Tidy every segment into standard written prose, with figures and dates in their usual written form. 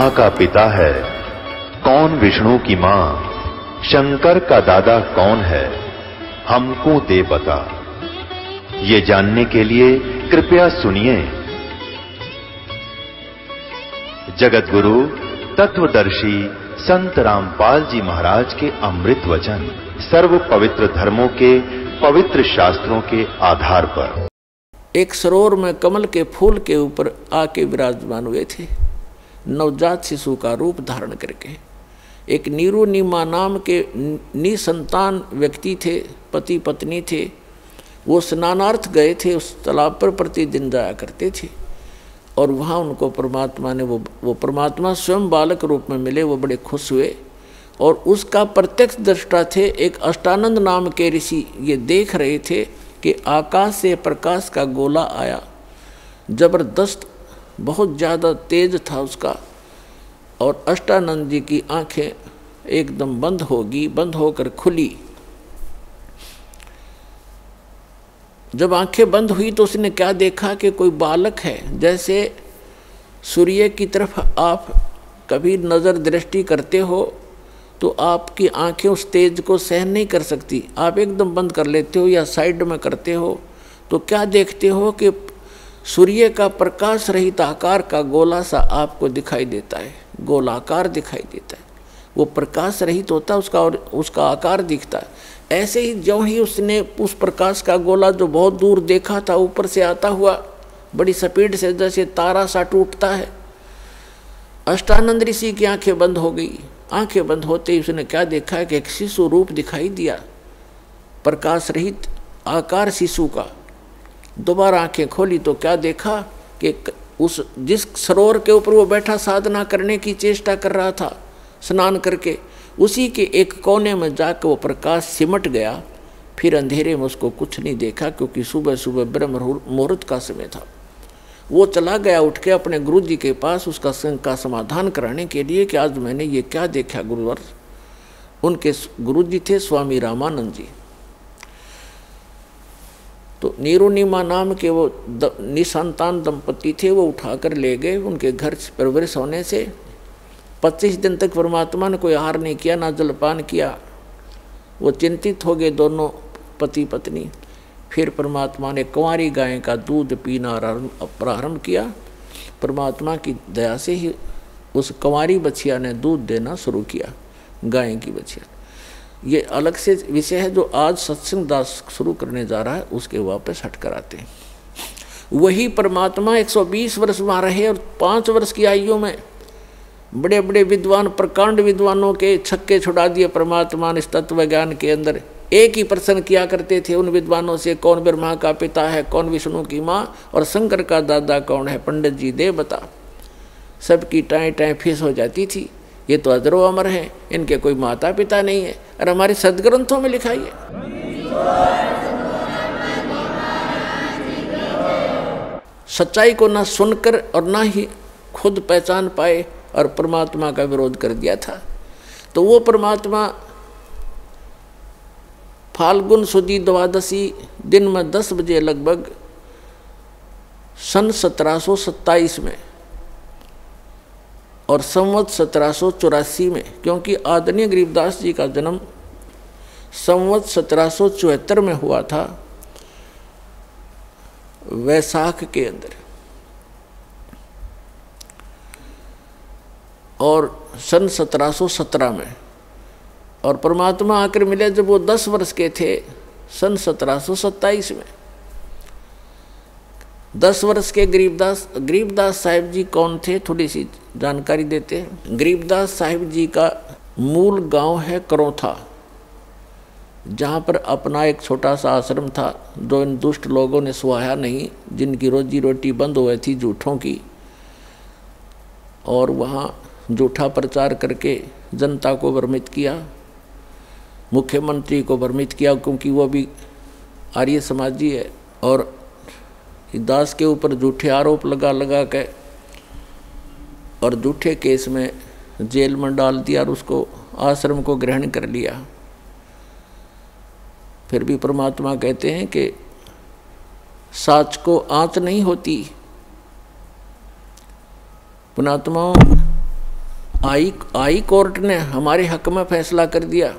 ब्रह्मा का पिता है, कौन विष्णु की मां, शंकर का दादा कौन है, हमको दे बता। ये जानने के लिए कृपया सुनिए। जगत गुरु तत्वदर्शी संत रामपाल जी महाराज के अमृत वचन सर्व पवित्र धर्मों के पवित्र शास्त्रों के आधार पर। एक सरोवर में कमल के फूल के ऊपर आके विराजमान हुए थे, नवजात शिशु का रूप धारण करके। एक नीरू नीमा नाम के निसंतान व्यक्ति थे, पति पत्नी थे। वो स्नानार्थ गए थे, उस तालाब पर प्रतिदिन जाया करते थे और वहाँ उनको परमात्मा ने वो परमात्मा स्वयं बालक रूप में मिले। वो बड़े खुश हुए और उसका प्रत्यक्ष दृष्टा थे एक अष्टानंद नाम के ऋषि। ये देख रहे थे कि आकाश से प्रकाश का गोला आया, जबरदस्त, बहुत ज़्यादा तेज था उसका, और अष्टानंद जी की आंखें एकदम बंद होगी, बंद होकर खुली। जब आंखें बंद हुई तो उसने क्या देखा कि कोई बालक है। जैसे सूर्य की तरफ आप कभी नज़र दृष्टि करते हो तो आपकी आंखें उस तेज को सहन नहीं कर सकती, आप एकदम बंद कर लेते हो या साइड में करते हो, तो क्या देखते हो कि सूर्य का प्रकाश रहित आकार का गोला सा आपको दिखाई देता है, गोलाकार दिखाई देता है। वो प्रकाश रहित होता है उसका, और उसका आकार दिखता है। ऐसे ही ज्यों ही उसने उस प्रकाश का गोला जो बहुत दूर देखा था ऊपर से आता हुआ बड़ी स्पीड से, जैसे तारा सा टूटता है, अष्टानंद ऋषि की आंखें बंद हो गई। आंखें बंद होते ही उसने क्या देखा कि एक शिशु रूप दिखाई दिया, प्रकाश रहित आकार शिशु का। दोबारा आंखें खोली तो क्या देखा कि उस जिस सरोवर के ऊपर वो बैठा साधना करने की चेष्टा कर रहा था स्नान करके, उसी के एक कोने में जाकर वो प्रकाश सिमट गया। फिर अंधेरे में उसको कुछ नहीं देखा, क्योंकि सुबह सुबह ब्रह्म मुहूर्त का समय था। वो चला गया उठ के अपने गुरु जी के पास उसका संग का समाधान कराने के लिए कि आज मैंने ये क्या देखा गुरुवर। उनके गुरु जी थे स्वामी रामानंद जी। तो नीरुनिमा नाम के वो निसंतान दंपति थे, वो उठाकर ले गए। उनके घर परवरिश होने से 25 दिन तक परमात्मा ने कोई आहार नहीं किया, ना जलपान किया। वो चिंतित हो गए दोनों पति पत्नी। फिर परमात्मा ने कुंवारी गाय का दूध पीना प्रारंभ किया। परमात्मा की दया से ही उस कुंवारी बछिया ने दूध देना शुरू किया, गाय की बछिया। ये अलग से विषय है जो आज सत्संग दास शुरू करने जा रहा है, उसके वापस हट कर आते हैं। वही परमात्मा 120 वर्ष वहाँ रहे और 5 वर्ष की आयु में बड़े बड़े विद्वान, प्रकांड विद्वानों के छक्के छुड़ा दिए परमात्मा ने। इस तत्व ज्ञान के अंदर एक ही प्रश्न किया करते थे उन विद्वानों से, कौन ब्रह्मा का पिता है, कौन विष्णु की माँ, और शंकर का दादा कौन है, पंडित जी दे बता। सबकी टाएं टाएं फीस हो जाती थी। ये तो अजरो अमर हैं, इनके कोई माता पिता नहीं है, और हमारे सदग्रंथों में लिखा है। सच्चाई को ना सुनकर और ना ही खुद पहचान पाए और परमात्मा का विरोध कर दिया था। तो वो परमात्मा फाल्गुन सुदी द्वादशी दिन में 10 बजे लगभग सन 1727 में और संवत 1784 में, क्योंकि आदरणीय गरीबदास जी का जन्म संवत 1774 में हुआ था, वैशाख के अंदर, और सन 1717 में। और परमात्मा आकर मिले जब वो 10 वर्ष के थे, सन 1727 में। 10 वर्ष के गरीबदास साहिब जी कौन थे, थोड़ी सी जानकारी देते हैं। गरीबदास साहिब जी का मूल गांव है करौथा, जहाँ पर अपना एक छोटा सा आश्रम था जो इन दुष्ट लोगों ने सुहाया नहीं, जिनकी रोजी रोटी बंद हुई थी झूठों की, और वहाँ झूठा प्रचार करके जनता को भ्रमित किया, मुख्यमंत्री को भ्रमित किया, क्योंकि वो भी आर्य समाजी है। और दास के ऊपर झूठे आरोप लगा के और झूठे केस में जेल में डाल दिया और उसको आश्रम को ग्रहण कर लिया। फिर भी परमात्मा कहते हैं कि साच को आँच नहीं होती। पुणात्माओं, आई कोर्ट ने हमारे हक में फैसला कर दिया।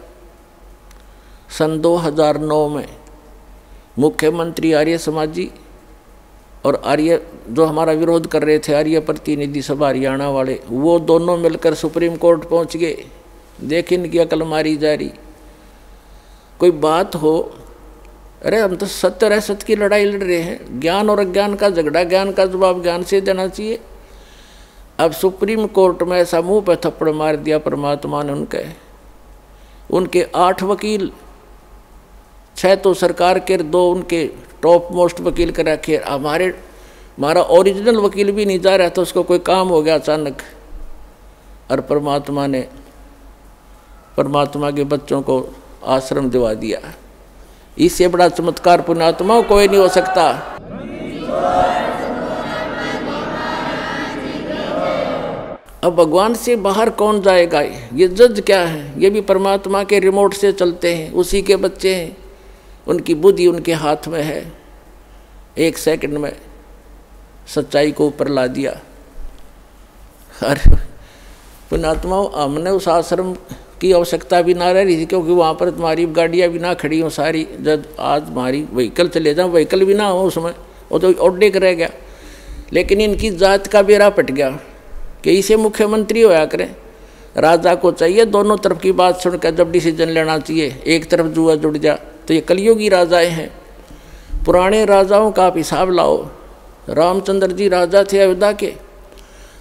सन 2009 में मुख्यमंत्री आर्य समाजी और आर्य जो हमारा विरोध कर रहे थे, आर्य प्रतिनिधि सभा हरियाणा वाले, वो दोनों मिलकर सुप्रीम कोर्ट पहुंच गए। देख इनकी अकल मारी जा रही। कोई बात हो, अरे हम तो सत्य और असत्य की लड़ाई लड़ रहे हैं, ज्ञान और अज्ञान का झगड़ा, ज्ञान का जवाब ज्ञान से देना चाहिए। अब सुप्रीम कोर्ट में ऐसा मुंह पे थप्पड़ मार दिया परमात्मा ने उनके 8 वकील, 6 तो सरकार के, 2 उनके टॉप मोस्ट वकील कर रखे। हमारा ओरिजिनल वकील भी नहीं जा रहा था, उसको कोई काम हो गया अचानक, और परमात्मा के बच्चों को आश्रम दिवा दिया। इससे बड़ा चमत्कार पुण्यात्मा कोई नहीं हो सकता। अब भगवान से बाहर कौन जाएगा? ये जज क्या है? ये भी परमात्मा के रिमोट से चलते हैं, उसी के बच्चे हैं, उनकी बुद्धि उनके हाथ में है। 1 सेकंड में सच्चाई को ऊपर ला दिया। अरे पुण्यात्मा, हमने उस आश्रम की आवश्यकता भी ना रही थी, क्योंकि वहाँ पर तुम्हारी गाड़ियाँ भी ना खड़ी हों सारी। जब आज हमारी व्हीकल चले जाओ, व्हीकल भी ना हो उसमें, वो तो ऑर्डिक रह गया। लेकिन इनकी जात का बेड़ा पट गया कि इसे मुख्यमंत्री होया करें। राजा को चाहिए दोनों तरफ की बात सुनकर जब डिसीजन लेना चाहिए। एक तरफ जुआ जुड़ जा, तो ये कलयुगी राजाएं हैं। पुराने राजाओं का आप हिसाब लाओ। रामचंद्र जी राजा थे अयोध्या के,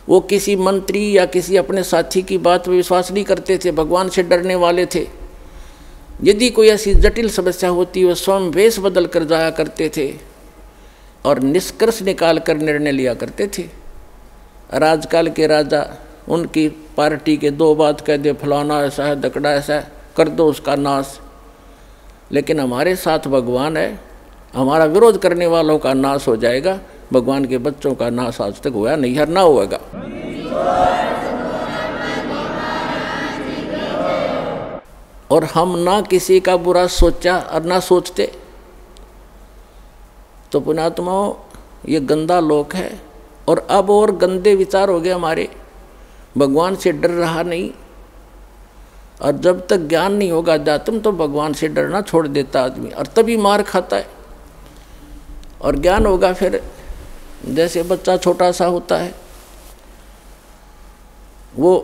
वो किसी मंत्री या किसी अपने साथी की बात में विश्वास नहीं करते थे, भगवान से डरने वाले थे। यदि कोई ऐसी जटिल समस्या होती, वो स्वयं वेश बदल कर जाया करते थे और निष्कर्ष निकाल कर निर्णय लिया करते थे। राजकाल के राजा, उनकी पार्टी के 2 बात कह दे, फलाना ऐसा है, दकड़ा ऐसा है, कर दो उसका नाश। लेकिन हमारे साथ भगवान है, हमारा विरोध करने वालों का नाश हो जाएगा। भगवान के बच्चों का नाश आज तक हुआ नहीं, हर ना होगा। और हम ना किसी का बुरा सोचा और ना सोचते। तो पुण्यात्माओं, ये गंदा लोक है, और अब और गंदे विचार हो गए हमारे। भगवान से डर रहा नहीं, और जब तक ज्ञान नहीं होगा अध्यात्म, तो भगवान से डरना छोड़ देता आदमी, और तभी मार खाता है। और ज्ञान होगा फिर, जैसे बच्चा छोटा सा होता है, वो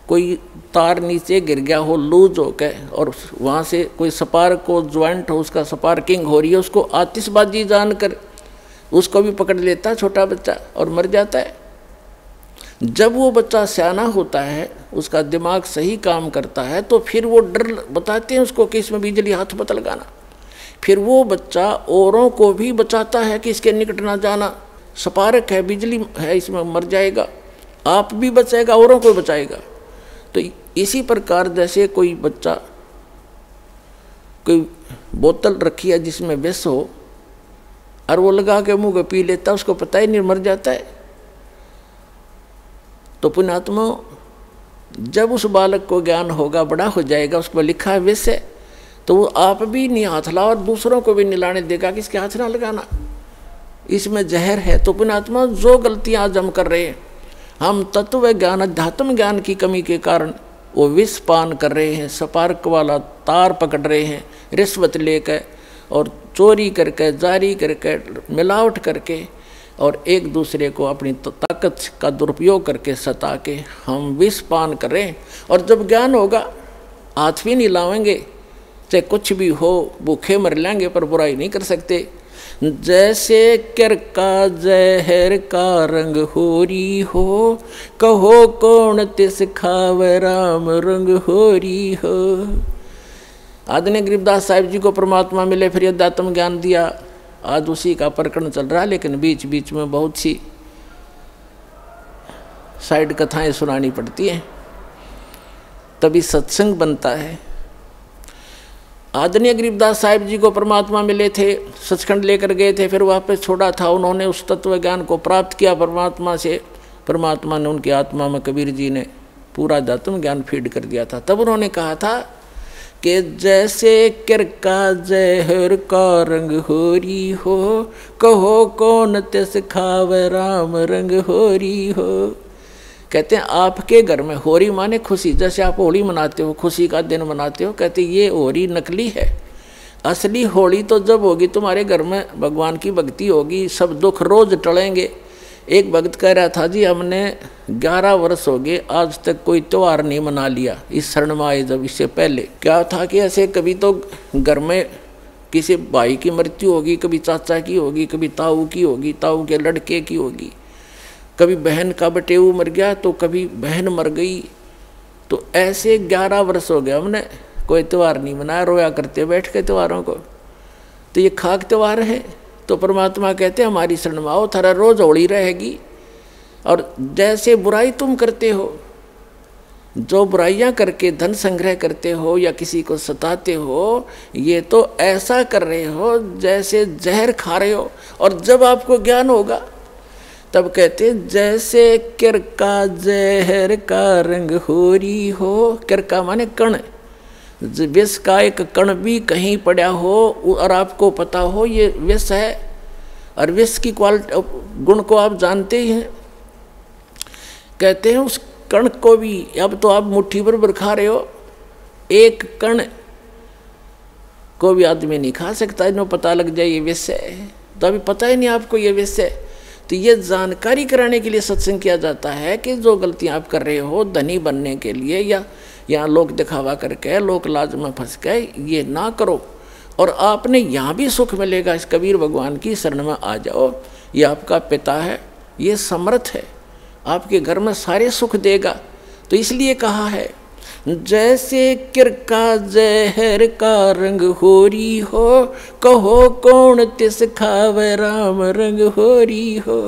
कोई तार नीचे गिर गया हो लूज हो के, और वहाँ से कोई स्पार्क को ज्वाइंट हो, उसका स्पार्किंग हो रही है, उसको आतिशबाजी जानकर उसको भी पकड़ लेता है छोटा बच्चा और मर जाता है। जब वो बच्चा सियाना होता है, उसका दिमाग सही काम करता है, तो फिर वो डर बताते हैं उसको कि इसमें बिजली हाथ मत लगाना। फिर वो बच्चा औरों को भी बचाता है कि इसके निकट ना जाना, स्पार्क है, बिजली है, इसमें मर जाएगा, आप भी बचाएगा, औरों को बचाएगा। तो इसी प्रकार जैसे कोई बच्चा कोई बोतल रखी है जिसमें विष हो, और वो लगा के मुंह को पी लेता, उसको पता ही नहीं, मर जाता है। तो पुण्यात्मा, जब उस बालक को ज्ञान होगा, बड़ा हो जाएगा, उसको लिखा है विष है, तो वो आप भी नहीं हाथ लाओ और दूसरों को भी नहीं लाने देगा कि इसके हाथ ना लगाना, इसमें जहर है। तो पुण्यात्मा, जो गलतियां आज हम कर रहे हैं, हम तत्व ज्ञान अध्यात्म ज्ञान की कमी के कारण वो विष पान कर रहे हैं, स्पार्क वाला तार पकड़ रहे हैं, रिश्वत लेकर और चोरी करके, जारी करके, मिलावट करके, और एक दूसरे को अपनी ताकत का दुरुपयोग करके सता के हम विष पान करें। और जब ज्ञान होगा, हाथ भी नहीं लावेंगे, चाहे कुछ भी हो, भूखे मर लेंगे पर बुराई नहीं कर सकते। जैसे कर का जहर का रंग होरी हो, कहो कौन तिस खावे राम रंग होरी हो। आदरणीय गरीबदास साहिब जी को परमात्मा मिले, फिर अध्यात्म ज्ञान दिया। आज उसी का प्रकरण चल रहा है, लेकिन बीच बीच में बहुत सी साइड कथाएं सुनानी पड़ती हैं, तभी सत्संग बनता है। आदरणीय गरीबदास साहिब जी को परमात्मा मिले थे, सचखंड लेकर गए थे, फिर वापस छोड़ा था। उन्होंने उस तत्व ज्ञान को प्राप्त किया परमात्मा से। परमात्मा ने उनकी आत्मा में, कबीर जी ने पूरा अध्यात्म ज्ञान फीड कर दिया था। तब उन्होंने कहा था कि जैसे कर का जहर का रंग होरी हो, कहो कौन तिस खावे राम रंग होरी हो। कहते हैं आपके घर में होरी माने खुशी, जैसे आप होली मनाते हो, खुशी का दिन मनाते हो, कहते ये होरी नकली है। असली होली तो जब होगी तुम्हारे घर में भगवान की भक्ति होगी, सब दुख रोज टलेंगे। एक भक्त कह रहा था जी हमने 11 वर्ष हो गए आज तक कोई त्यौहार नहीं मना लिया इस शरण में आए जब। इससे पहले क्या था कि ऐसे कभी तो घर में किसी भाई की मृत्यु होगी, कभी चाचा की होगी, कभी ताऊ की होगी, ताऊ के लड़के की होगी, कभी बहन का बटेऊ मर गया तो कभी बहन मर गई। तो ऐसे 11 वर्ष हो गए हमने कोई त्यौहार नहीं मनाया, रोया करते बैठ के त्योहारों को। तो ये खाक त्यौहार है। तो परमात्मा कहते हैं हमारी शरण में आओ, थारा रोज होली रहेगी। और जैसे बुराई तुम करते हो, जो बुराइयां करके धन संग्रह करते हो या किसी को सताते हो, ये तो ऐसा कर रहे हो जैसे जहर खा रहे हो। और जब आपको ज्ञान होगा तब कहते जैसे किरका जहर का रंग होरी हो। किरका माने कण, विष का एक कण भी कहीं पड़ा हो और आपको पता हो ये विष है, और विष की क्वालिटी गुण को आप जानते ही हैं। कहते हैं उस कण को भी, अब तो आप मुट्ठी भर खा रहे हो, एक कण को भी आदमी नहीं खा सकता, इन्हें पता लग जाए ये विष है। तो अभी पता ही नहीं आपको ये विष है। तो ये जानकारी कराने के लिए सत्संग किया जाता है कि जो गलतियां आप कर रहे हो धनी बनने के लिए या यहाँ लोग दिखावा करके लोक लाज में फंस गए, ये ना करो। और आपने यहाँ भी सुख मिलेगा। इस कबीर भगवान की शरण में आ जाओ, ये आपका पिता है, ये समर्थ है, आपके घर में सारे सुख देगा। तो इसलिए कहा है जैसे किरका जहर का रंग होरी हो, कहो कौन तिस खावे राम रंग होरी हो।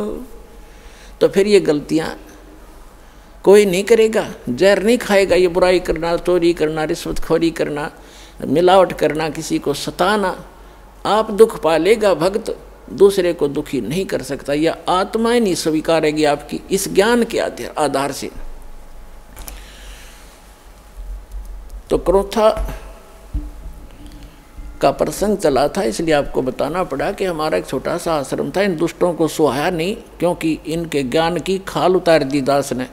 तो फिर ये गलतियां कोई नहीं करेगा, जहर नहीं खाएगा। ये बुराई करना, चोरी करना, रिश्वतखोरी करना, मिलावट करना, किसी को सताना, आप दुख पालेगा। भक्त दूसरे को दुखी नहीं कर सकता, यह आत्मा ही नहीं स्वीकारेगी आपकी इस ज्ञान के आधार से। तो क्रोथा का प्रसंग चला था, इसलिए आपको बताना पड़ा कि हमारा एक छोटा सा आश्रम था। इन दुष्टों को सुहाया नहीं, क्योंकि इनके ज्ञान की खाल उतार दी दास ने,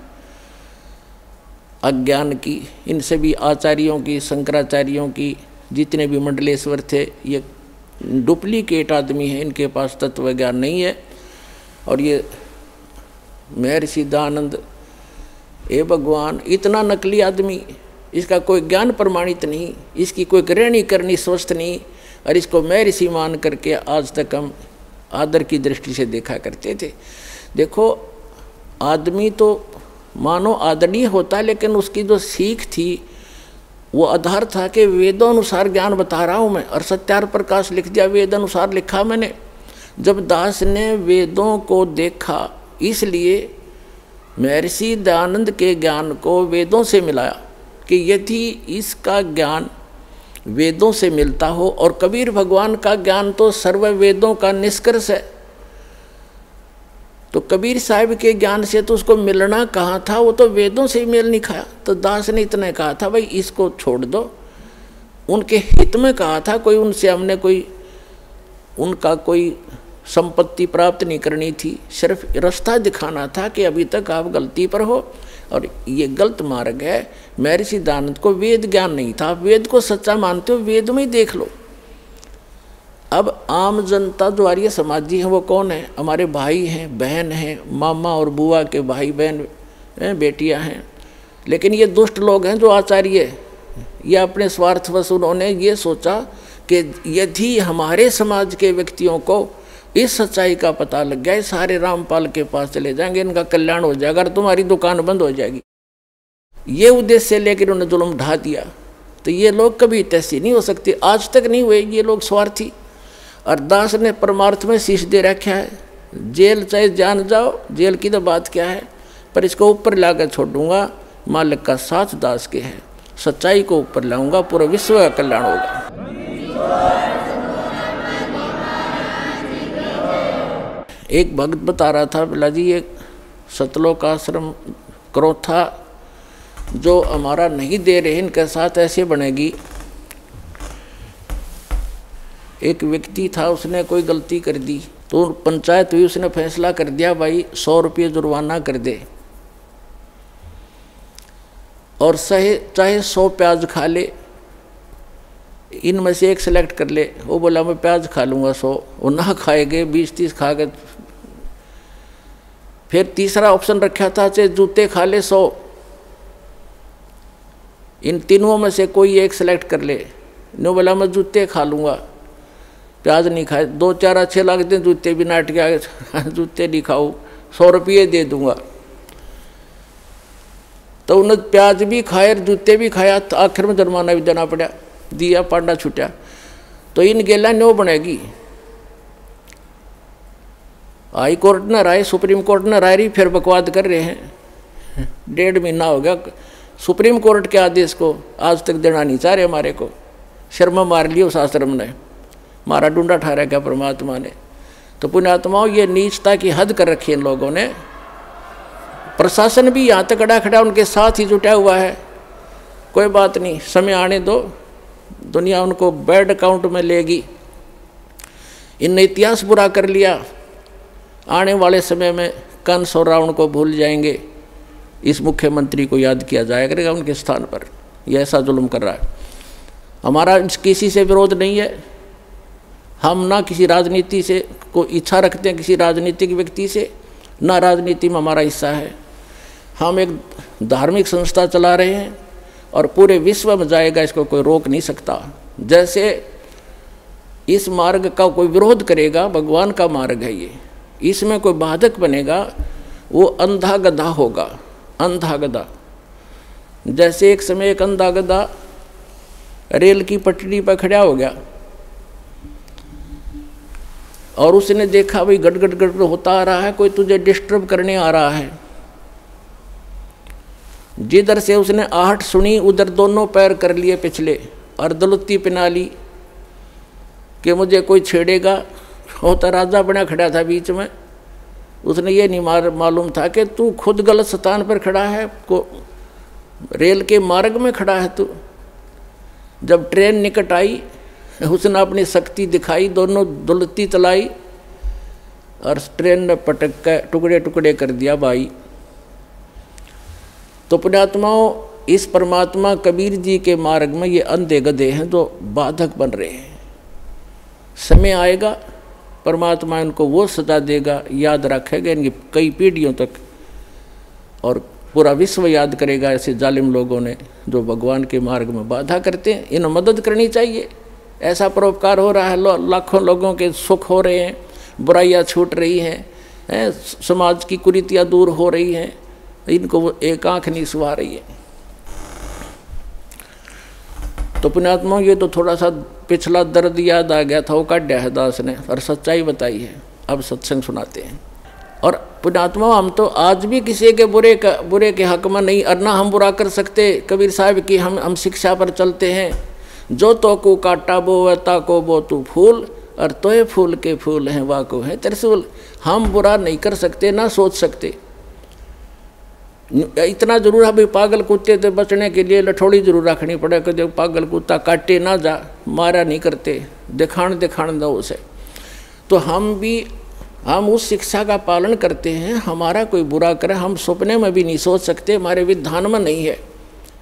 अज्ञान की। इनसे भी आचार्यों की, शंकराचार्यों की, जितने भी मंडलेश्वर थे, ये डुप्लीकेट आदमी है, इनके पास तत्व ज्ञान नहीं है। और ये महर्षि दयानंद, ए भगवान, इतना नकली आदमी, इसका कोई ज्ञान प्रमाणित नहीं, इसकी कोई रहनी करनी स्वस्थ नहीं, और इसको महर्षि मान करके आज तक हम आदर की दृष्टि से देखा करते थे। देखो आदमी तो मानो आदरणीय होता, लेकिन उसकी जो सीख थी वो आधार था कि वेदों अनुसार ज्ञान बता रहा हूँ मैं, और सत्यार प्रकाश लिख दिया, वेद अनुसार लिखा मैंने। जब दास ने वेदों को देखा, इसलिए महर्षि दयानंद के ज्ञान को वेदों से मिलाया कि यदि इसका ज्ञान वेदों से मिलता हो, और कबीर भगवान का ज्ञान तो सर्व वेदों का निष्कर्ष है, तो कबीर साहब के ज्ञान से तो उसको मिलना कहाँ था, वो तो वेदों से ही मेल नहीं खाया। तो दास ने इतना कहा था भाई इसको छोड़ दो, उनके हित में कहा था, कोई उनसे हमने कोई उनका कोई संपत्ति प्राप्त नहीं करनी थी, सिर्फ रास्ता दिखाना था कि अभी तक आप गलती पर हो और ये गलत मार्ग है। महर्षि दयानंद को वेद ज्ञान नहीं था, आप वेद को सच्चा मानते हो, वेद में ही देख लो। अब आम जनता जो आर्य समाजी है वो कौन है? हमारे भाई हैं, बहन हैं, मामा और बुआ के भाई बहन बेटियां हैं। लेकिन ये दुष्ट लोग हैं जो आचार्य, ये अपने स्वार्थवश उन्होंने ये सोचा कि यदि हमारे समाज के व्यक्तियों को इस सच्चाई का पता लग गया, सारे रामपाल के पास चले जाएंगे, इनका कल्याण हो जाएगा और तुम्हारी दुकान बंद हो जाएगी। ये उद्देश्य लेकर उन्होंने जुल्म ढा दिया। तो ये लोग कभी तैसी नहीं हो सकते, आज तक नहीं हुए ये लोग स्वार्थी। और दास ने परमार्थ में शीश दे रखा है, जेल चाहे जान जाओ, जेल की तो बात क्या है, पर इसको ऊपर लाकर छोड़ दूंगा, मालिक का साथ दास के है, सच्चाई को ऊपर लाऊंगा, पूरा विश्व का कल्याण होगा। एक भक्त बता रहा था, बोला जी ये सतलोक आश्रम क्रोथा जो हमारा नहीं दे रहे, इनके साथ ऐसे बनेगी। एक व्यक्ति था, उसने कोई गलती कर दी तो पंचायत हुई, उसने फैसला कर दिया भाई 100 रुपये जुर्माना कर दे। और चाहे 100 प्याज खा ले, इनमें से एक सेलेक्ट कर ले। वो बोला मैं प्याज खा लूँगा 100, वो ना खाएगे 20-30 खा गए। फिर तीसरा ऑप्शन रखा था चाहे जूते खा ले 100, इन तीनों में से कोई एक सेलेक्ट कर ले। नो बोला मैं जूते खा लूँगा, प्याज नहीं खाए। 2-4 अच्छे लगते हैं जूते भी, नाट के आगे जूते नहीं खाऊँ, 100 रुपये दे दूँगा। तो उन्होंने प्याज भी खाए जूते भी खाया, तो आखिर में जुर्माना भी देना पड़ा, दिया पांडा छूटा। तो इन गेला न्यो बनेगी। हाई कोर्ट ने राय, सुप्रीम कोर्ट ने राय रही, फिर बकवाद कर रहे हैं। 1.5 महीना हो गया सुप्रीम कोर्ट के आदेश को आज तक देना नहीं चाह रहे हमारे को। शर्मा मार लियो उस आश्रम ने, मारा डूंडा ठहरा क्या परमात्मा ने। तो पुण्यात्माओं ये नीचता की हद कर रखी है इन लोगों ने। प्रशासन भी यहाँ तक खड़ा खड़ा उनके साथ ही जुटा हुआ है। कोई बात नहीं, समय आने दो, दुनिया उनको बैड अकाउंट में लेगी। इनने इतिहास बुरा कर लिया, आने वाले समय में कंस और रावण को भूल जाएंगे, इस मुख्यमंत्री को याद किया जाया करेगा उनके स्थान पर। यह ऐसा जुल्म कर रहा है। हमारा किसी से विरोध नहीं है, हम ना किसी राजनीति से को इच्छा रखते हैं, किसी राजनीतिक व्यक्ति से, ना राजनीति में हमारा हिस्सा है। हम एक धार्मिक संस्था चला रहे हैं और पूरे विश्व में जाएगा, इसको कोई रोक नहीं सकता। जैसे इस मार्ग का कोई विरोध करेगा, भगवान का मार्ग है ये, इसमें कोई बाधक बनेगा वो अंधा गधा होगा, अंधा गधा। जैसे एक समय एक अंधा गधा रेल की पटरी पर खड़ा हो गया और उसने देखा भाई गड़ गड़ गड़ होता आ रहा है, कोई तुझे डिस्टर्ब करने आ रहा है। जिधर से उसने आहट सुनी उधर दोनों पैर कर लिए पिछले और दलुत्ती पिना ली कि मुझे कोई छेड़ेगा। होता राजा बना खड़ा था बीच में, उसने ये नहीं मालूम था कि तू खुद गलत स्थान पर खड़ा है, को रेल के मार्ग में खड़ा है तू। जब ट्रेन निकट आई उसने अपनी शक्ति दिखाई, दोनों दुलती चलाई और ट्रेन ने पटक कर टुकड़े टुकड़े कर दिया भाई। तो पुण्यात्माओं, इस परमात्मा कबीर जी के मार्ग में ये अंधे गधे हैं जो बाधक बन रहे हैं। समय आएगा परमात्मा इनको वो सजा देगा, याद रखेगा इनकी कई पीढ़ियों तक, और पूरा विश्व याद करेगा ऐसे जालिम लोगों ने जो भगवान के मार्ग में बाधा करते हैं। इन्हें मदद करनी चाहिए। ऐसा परोपकार हो रहा है, लाखों लोगों के सुख हो रहे हैं, बुराइयां छूट रही हैं, समाज की कुरीतियां दूर हो रही हैं, इनको वो एक आंख नहीं सुहा रही है। तो पुण्यात्माओं, ये तो थोड़ा सा पिछला दर्द याद आ गया था, वो काटा है दास ने और सच्चाई बताई है। अब सत्संग सुनाते हैं। और पुण्यात्माओं, हम तो आज भी किसी के बुरे के हक में नहीं, और ना हम बुरा कर सकते। कबीर साहब की हम शिक्षा पर चलते हैं, जो तो को काटा बो ता को बो तू फूल, और तोय फूल के फूल हैं वाह को है त्रिशूल। हम बुरा नहीं कर सकते, ना सोच सकते। इतना जरूर है भाई, पागल कुत्ते से बचने के लिए लठोड़ी जरूर रखनी पड़े कि जब पागल कुत्ता काटे ना जा, मारा नहीं करते, दिखाण दो उसे। तो हम उस शिक्षा का पालन करते हैं। हमारा कोई बुरा करे हम सपने में भी नहीं सोच सकते, हमारे विधान में नहीं है।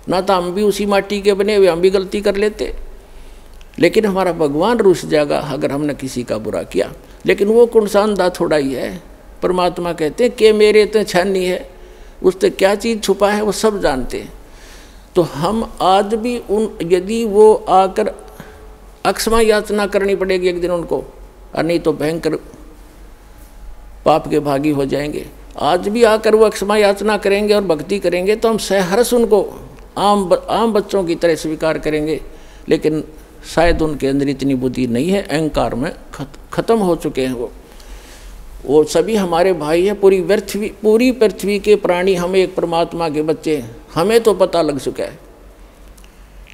ना तो हम भी उसी माटी के बने हुए, हम भी गलती कर लेते। लेकिन हमारा भगवान रुस जाएगा अगर हमने किसी का बुरा किया। लेकिन वो कुणसानदा थोड़ा ही है। परमात्मा कहते हैं कि मेरे तो छानी है, उससे क्या चीज़ छुपा है वो सब जानते हैं। तो हम आज भी यदि वो आकर अक्षमा याचना करनी पड़ेगी एक दिन उनको, और नहीं तो भयंकर पाप के भागी हो जाएंगे। आज भी आकर वो अक्षमा याचना करेंगे और भक्ति करेंगे तो हम सहर्ष उनको आम बच्चों की तरह स्वीकार करेंगे। लेकिन शायद उनके अंदर इतनी बुद्धि नहीं है, अहंकार में खत्म हो चुके हैं वो सभी हमारे भाई हैं। पूरी पृथ्वी के प्राणी हम एक परमात्मा के बच्चे हैं, हमें तो पता लग चुका है।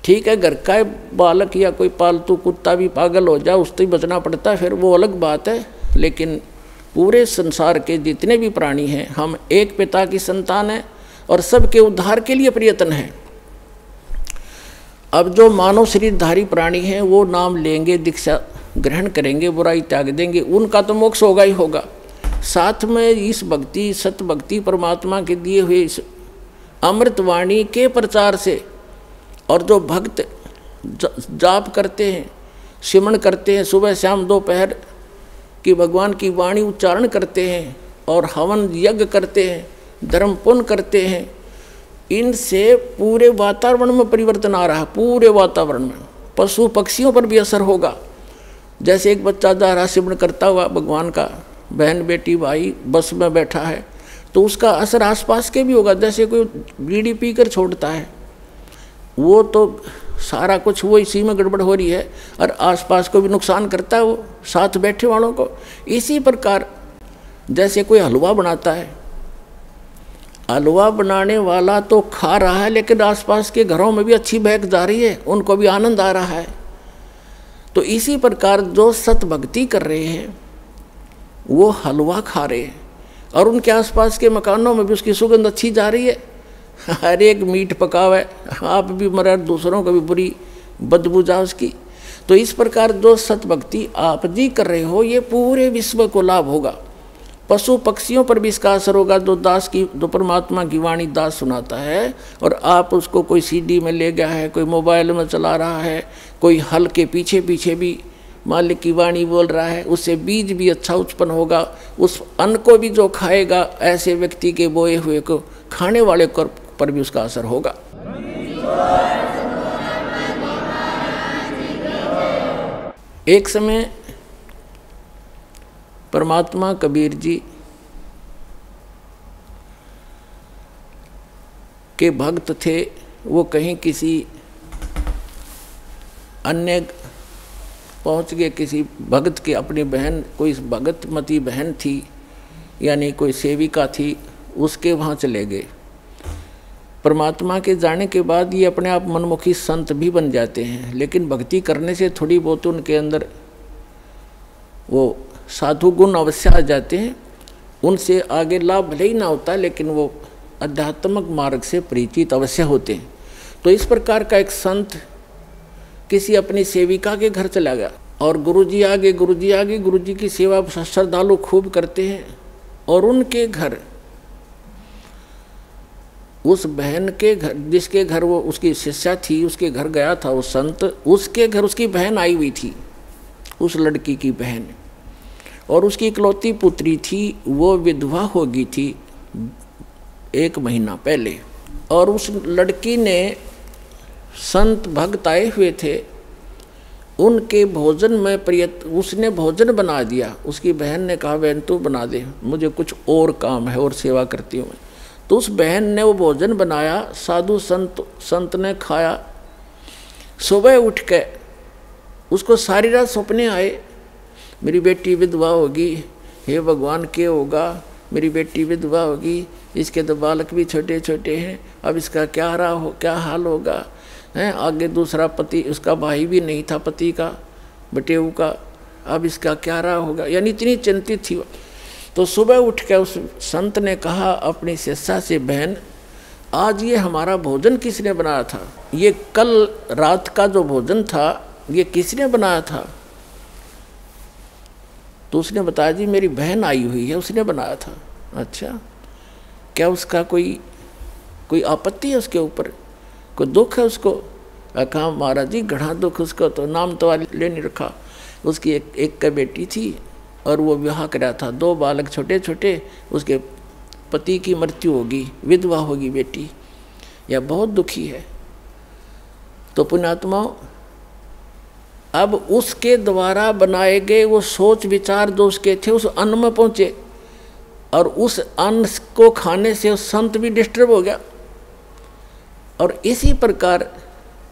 ठीक है, घर का बालक या कोई पालतू कुत्ता भी पागल हो जाए, उससे बचना पड़ता है, फिर वो अलग बात है। लेकिन पूरे संसार के जितने भी प्राणी हैं, हम एक पिता की संतान हैं और सबके उद्धार के लिए प्रयत्न है। अब जो मानव शरीरधारी प्राणी हैं वो नाम लेंगे, दीक्षा ग्रहण करेंगे, बुराई त्याग देंगे, उनका तो मोक्ष होगा ही होगा। साथ में इस भक्ति, सत भक्ति, परमात्मा के दिए हुए इस अमृतवाणी के प्रचार से, और जो भक्त जाप करते हैं, सिमरण करते हैं, सुबह शाम दोपहर की भगवान की वाणी उच्चारण करते हैं और हवन यज्ञ करते हैं, धर्म पुण्य करते हैं, इनसे पूरे वातावरण में परिवर्तन आ रहा है। पूरे वातावरण में पशु पक्षियों पर भी असर होगा। जैसे एक बच्चा जा रहा सिमरण करता हुआ भगवान का, बहन बेटी भाई बस में बैठा है, तो उसका असर आसपास के भी होगा। जैसे कोई बीड़ी पीकर छोड़ता है, वो तो सारा कुछ वो इसी में गड़बड़ हो रही है और आसपास को भी नुकसान करता है, वो साथ बैठे वालों को। इसी प्रकार जैसे कोई हलवा बनाता है, हलवा बनाने वाला तो खा रहा है लेकिन आसपास के घरों में भी अच्छी महक जा रही है, उनको भी आनंद आ रहा है। तो इसी प्रकार जो सत भक्ति कर रहे हैं वो हलवा खा रहे हैं और उनके आसपास के मकानों में भी उसकी सुगंध अच्छी जा रही है। हर एक मीट पकावे, आप भी मरे, दूसरों को भी बुरी बदबू जा उसकी। तो इस प्रकार जो सत भक्ति आप जी कर रहे हो, ये पूरे विश्व को लाभ होगा। पशु पक्षियों पर भी इसका असर होगा। जो परमात्मा की वाणी दास सुनाता है और आप उसको कोई सीडी में ले गया है, कोई मोबाइल में चला रहा है, कोई हल के पीछे पीछे भी मालिक की वाणी बोल रहा है, उससे बीज भी अच्छा उत्पन्न होगा। उस अन्न को भी जो खाएगा, ऐसे व्यक्ति के बोए हुए को खाने वाले पर भी उसका असर होगा। एक समय परमात्मा कबीर जी के भक्त थे। वो कहीं किसी अन्य पहुंच गए, किसी भक्त के, अपनी बहन, कोई भगतमती बहन थी यानी कोई सेविका थी, उसके वहाँ चले गए। परमात्मा के जाने के बाद ये अपने आप मनमुखी संत भी बन जाते हैं, लेकिन भक्ति करने से थोड़ी बहुत उनके अंदर वो साधु गुण अवश्य आ जाते हैं। उनसे आगे लाभ भले ही ना होता, लेकिन वो आध्यात्मिक मार्ग से परिचित अवश्य होते हैं। तो इस प्रकार का एक संत किसी अपनी सेविका के घर चला गया और गुरुजी आगे गुरुजी की सेवा श्रद्धालु खूब करते हैं। और उनके घर, उस बहन के घर, जिसके घर वो उसकी शिष्या थी, उसके घर गया था वो संत। उसके घर उसकी बहन आई हुई थी, उस लड़की की बहन, और उसकी इकलौती पुत्री थी। वो विधवा हो गई थी 1 महीना पहले। और उस लड़की ने, संत भक्त आए हुए थे, उनके भोजन में उसने भोजन बना दिया। उसकी बहन ने कहा, बहन तू बना दे, मुझे कुछ और काम है और सेवा करती हूँ। तो उस बहन ने वो भोजन बनाया, साधु संत ने खाया। सुबह उठ के उसको सारी रात सपने आए, मेरी बेटी विधवा होगी, हे भगवान क्या होगा, मेरी बेटी विधवा होगी, इसके तो बालक भी छोटे छोटे हैं, अब इसका क्या हाल होगा हैं। आगे दूसरा पति, उसका भाई भी नहीं था पति का, बटेऊ का, अब इसका क्या रहा होगा, यानी इतनी चिंतित थी। तो सुबह उठ के उस संत ने कहा अपनी शिष्या से, बहन आज ये हमारा भोजन किसने बनाया था? ये कल रात का जो भोजन था ये किसने बनाया था? तो उसने बताया, जी मेरी बहन आई हुई है, उसने बनाया था। अच्छा, क्या उसका कोई आपत्ति है उसके ऊपर, कोई दुख है उसको? कहा महाराज जी घना दुख उसको, तो नाम तो ले नहीं रखा। उसकी एक बेटी थी और वो विवाह कराया था, 2 बालक छोटे छोटे, उसके पति की मृत्यु होगी, विधवा होगी बेटी, यह बहुत दुखी है। तो पुण्यात्माओं, अब उसके द्वारा बनाए गए वो सोच विचार जो उसके थे उस अन्न में पहुँचे, और उस अन्न को खाने से उस संत भी डिस्टर्ब हो गया। और इसी प्रकार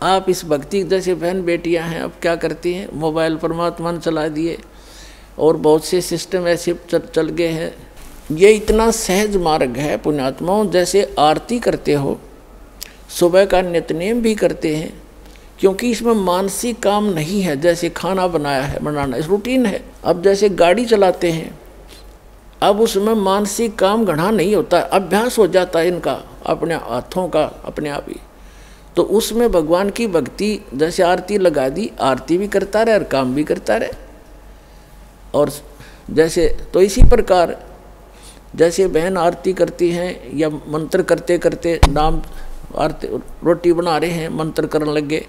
आप इस भक्ति, जैसे बहन बेटियां हैं, अब क्या करती हैं, मोबाइल परमात्मा ने चला दिए और बहुत से सिस्टम ऐसे चल गए हैं। ये इतना सहज मार्ग है पुण्यात्माओं। जैसे आरती करते हो, सुबह का नित्यनेम भी करते हैं, क्योंकि इसमें मानसिक काम नहीं है। जैसे खाना बनाना इस रूटीन है। अब जैसे गाड़ी चलाते हैं, अब उसमें मानसिक काम घना नहीं होता, अभ्यास हो जाता है इनका, अपने हाथों का अपने आप ही। तो उसमें भगवान की भक्ति, जैसे आरती लगा दी, आरती भी करता रहे और काम भी करता रहे। और जैसे तो इसी प्रकार जैसे बहन आरती करती हैं या मंत्र करते करते नाम आरती रोटी बना रहे हैं मंत्र करने लगे,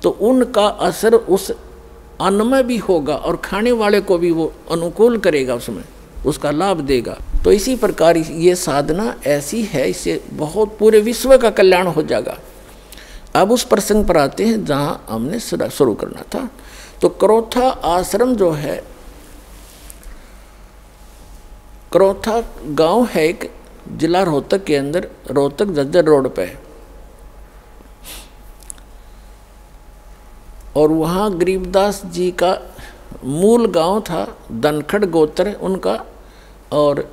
तो उनका असर उस अन्न में भी होगा और खाने वाले को भी वो अनुकूल करेगा, उसमें उसका लाभ देगा। तो इसी प्रकार ये साधना ऐसी है, इससे बहुत पूरे विश्व का कल्याण हो जाएगा। अब उस प्रसंग पर आते हैं जहाँ हमने शुरू करना था। तो क्रोथा आश्रम जो है, क्रोथा गांव है एक, जिला रोहतक के अंदर, रोहतक झज्जर रोड पे, और वहाँ गरीबदास जी का मूल गांव था, धनखड़ गोत्र उनका, और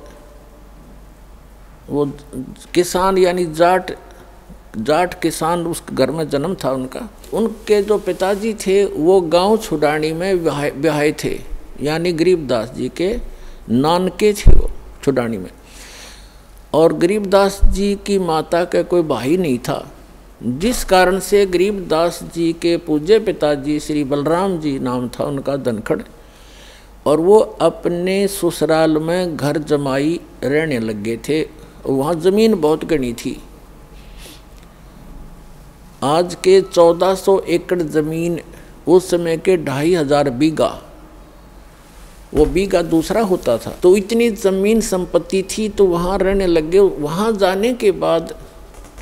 वो किसान यानी जाट किसान उस घर में जन्म था उनका। उनके जो पिताजी थे वो गांव छुडानी में ब्याहे थे, यानी गरीबदास जी के नानके थे वो छुडानी में। और गरीबदास जी की माता का कोई भाई नहीं था, जिस कारण से गरीबदास जी के पूज्य पिताजी श्री बलराम जी नाम था उनका धनखड़, और वो अपने ससुराल में घर जमाई रहने लग गए थे। वहाँ ज़मीन बहुत घनी थी, आज के 1400 एकड़ ज़मीन, उस समय के 2500 बीघा, वो बीघा दूसरा होता था। तो इतनी ज़मीन संपत्ति थी, तो वहाँ रहने लगे। वहाँ जाने के बाद,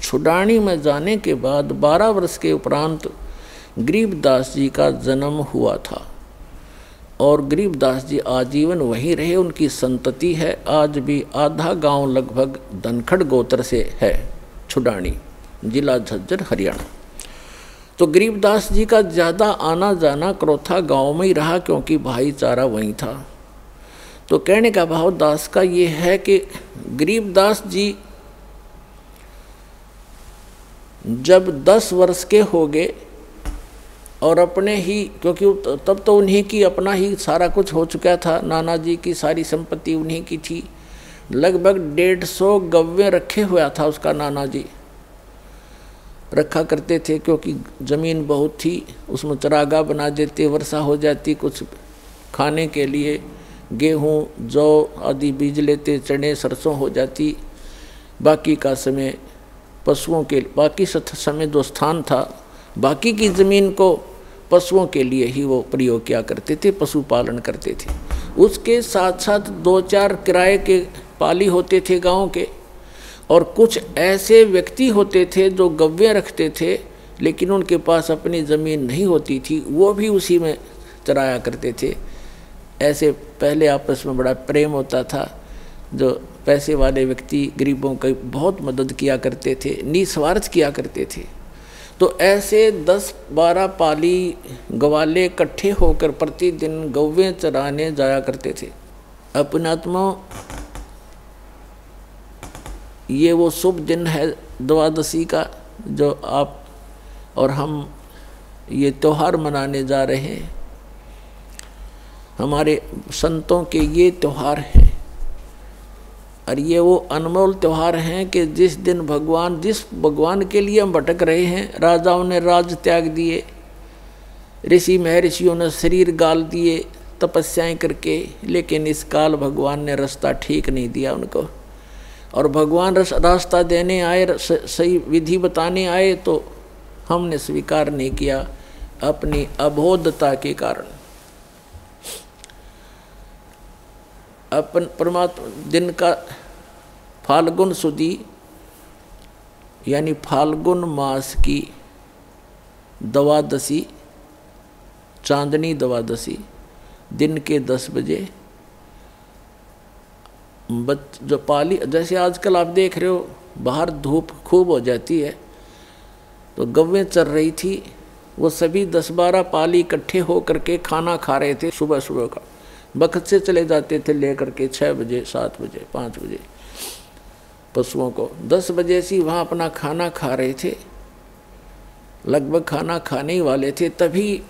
छुडानी में जाने के बाद 12 वर्ष के उपरांत गरीबदास जी का जन्म हुआ था, और गरीबदास जी आजीवन वहीं रहे। उनकी संतति है आज भी, आधा गांव लगभग धनखड़ गोत्र से है, छुडानी जिला झज्जर हरियाणा। तो गरीबदास जी का ज़्यादा आना जाना क्रोथा गांव में ही रहा, क्योंकि भाईचारा वहीं था। तो कहने का भाव दास का ये है कि गरीबदास जी जब 10 वर्ष के हो गए और अपने ही, क्योंकि तब तो उन्हीं की अपना ही सारा कुछ हो चुका था, नाना जी की सारी संपत्ति उन्हीं की थी। लगभग 150 गव्वे रखे हुआ था उसका नाना जी, रखा करते थे, क्योंकि ज़मीन बहुत थी। उसमें चरागाह बना देते, वर्षा हो जाती, कुछ खाने के लिए गेहूँ जौ आदि बीज लेते, चने सरसों हो जाती। बाकी का समय पशुओं के, बाकी समय जो स्थान था, बाकी की ज़मीन को पशुओं के लिए ही वो प्रयोग किया करते थे, पशुपालन करते थे। उसके साथ साथ 2-4 किराए के पाली होते थे गांव के, और कुछ ऐसे व्यक्ति होते थे जो गव्वे रखते थे, लेकिन उनके पास अपनी ज़मीन नहीं होती थी, वो भी उसी में चराया करते थे। ऐसे पहले आपस में बड़ा प्रेम होता था। जो पैसे वाले व्यक्ति गरीबों की बहुत मदद किया करते थे, निस्वार्थ किया करते थे। तो ऐसे 10-12 पाली गवाले इकट्ठे होकर प्रतिदिन गौवें चराने जाया करते थे। अपनात्मा, ये वो शुभ दिन है द्वादशी का, जो आप और हम ये त्यौहार मनाने जा रहे हैं। हमारे संतों के ये त्यौहार हैं, और ये वो अनमोल त्यौहार हैं कि जिस दिन जिस भगवान के लिए हम भटक रहे हैं, राजाओं ने राज त्याग दिए, ऋषि महर्षियों ने शरीर गाल दिए तपस्याएं करके, लेकिन इस काल भगवान ने रास्ता ठीक नहीं दिया उनको। और भगवान रास्ता देने आए, सही विधि बताने आए, तो हमने स्वीकार नहीं किया अपनी अबोधता के कारण। अपन परमात्मा दिन का फाल्गुन सुदी यानी फाल्गुन मास की द्वादशी, चांदनी द्वादशी, दिन के 10 बजे जो पाली, जैसे आजकल आप देख रहे हो बाहर धूप खूब हो जाती है, तो गव्वें चल रही थी, वो सभी 10-12 पाली इकट्ठे हो करके खाना खा रहे थे। सुबह सुबह का वक्त से चले जाते थे लेकर के 6 बजे, 7 बजे, 5 बजे पशुओं को, 10 बजे से वहाँ अपना खाना खा रहे थे, लगभग खाना खाने ही वाले थे। तभी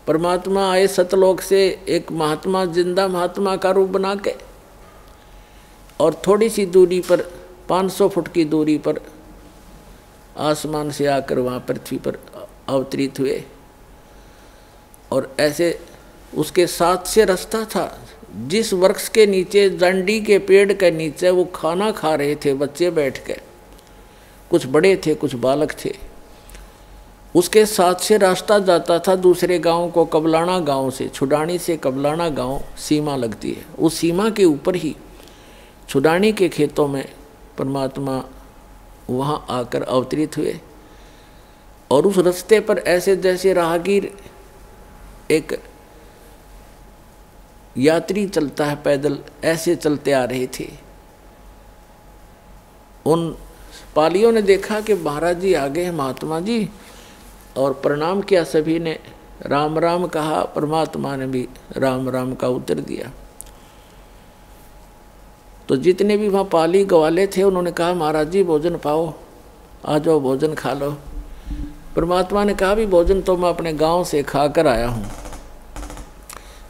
परमात्मा आए सतलोक से, एक महात्मा, जिंदा महात्मा का रूप बना के, और थोड़ी सी दूरी पर 500 फुट की दूरी पर आसमान से आकर वहाँ पृथ्वी पर अवतरित हुए। और ऐसे उसके साथ से रास्ता था, जिस वृक्ष के नीचे, जंडी के पेड़ के नीचे वो खाना खा रहे थे बच्चे बैठ के, कुछ बड़े थे कुछ बालक थे, उसके साथ से रास्ता जाता था दूसरे गांव को, कबलाना गांव से, छुडानी से कबलाना गांव सीमा लगती है। उस सीमा के ऊपर ही छुडानी के खेतों में परमात्मा वहाँ आकर अवतरित हुए। और उस रास्ते पर ऐसे जैसे राहगीर, एक यात्री चलता है पैदल, ऐसे चलते आ रहे थे। उन पालियों ने देखा कि महाराज जी आ गए हैं, महात्मा जी, और प्रणाम किया। सभी ने राम राम कहा, परमात्मा ने भी राम राम का उत्तर दिया। तो जितने भी वहाँ पाली गवाले थे उन्होंने कहा महाराज जी भोजन पाओ, आ जाओ भोजन खा लो। परमात्मा ने कहा भी भोजन तो मैं अपने गांव से खा कर आया हूँ।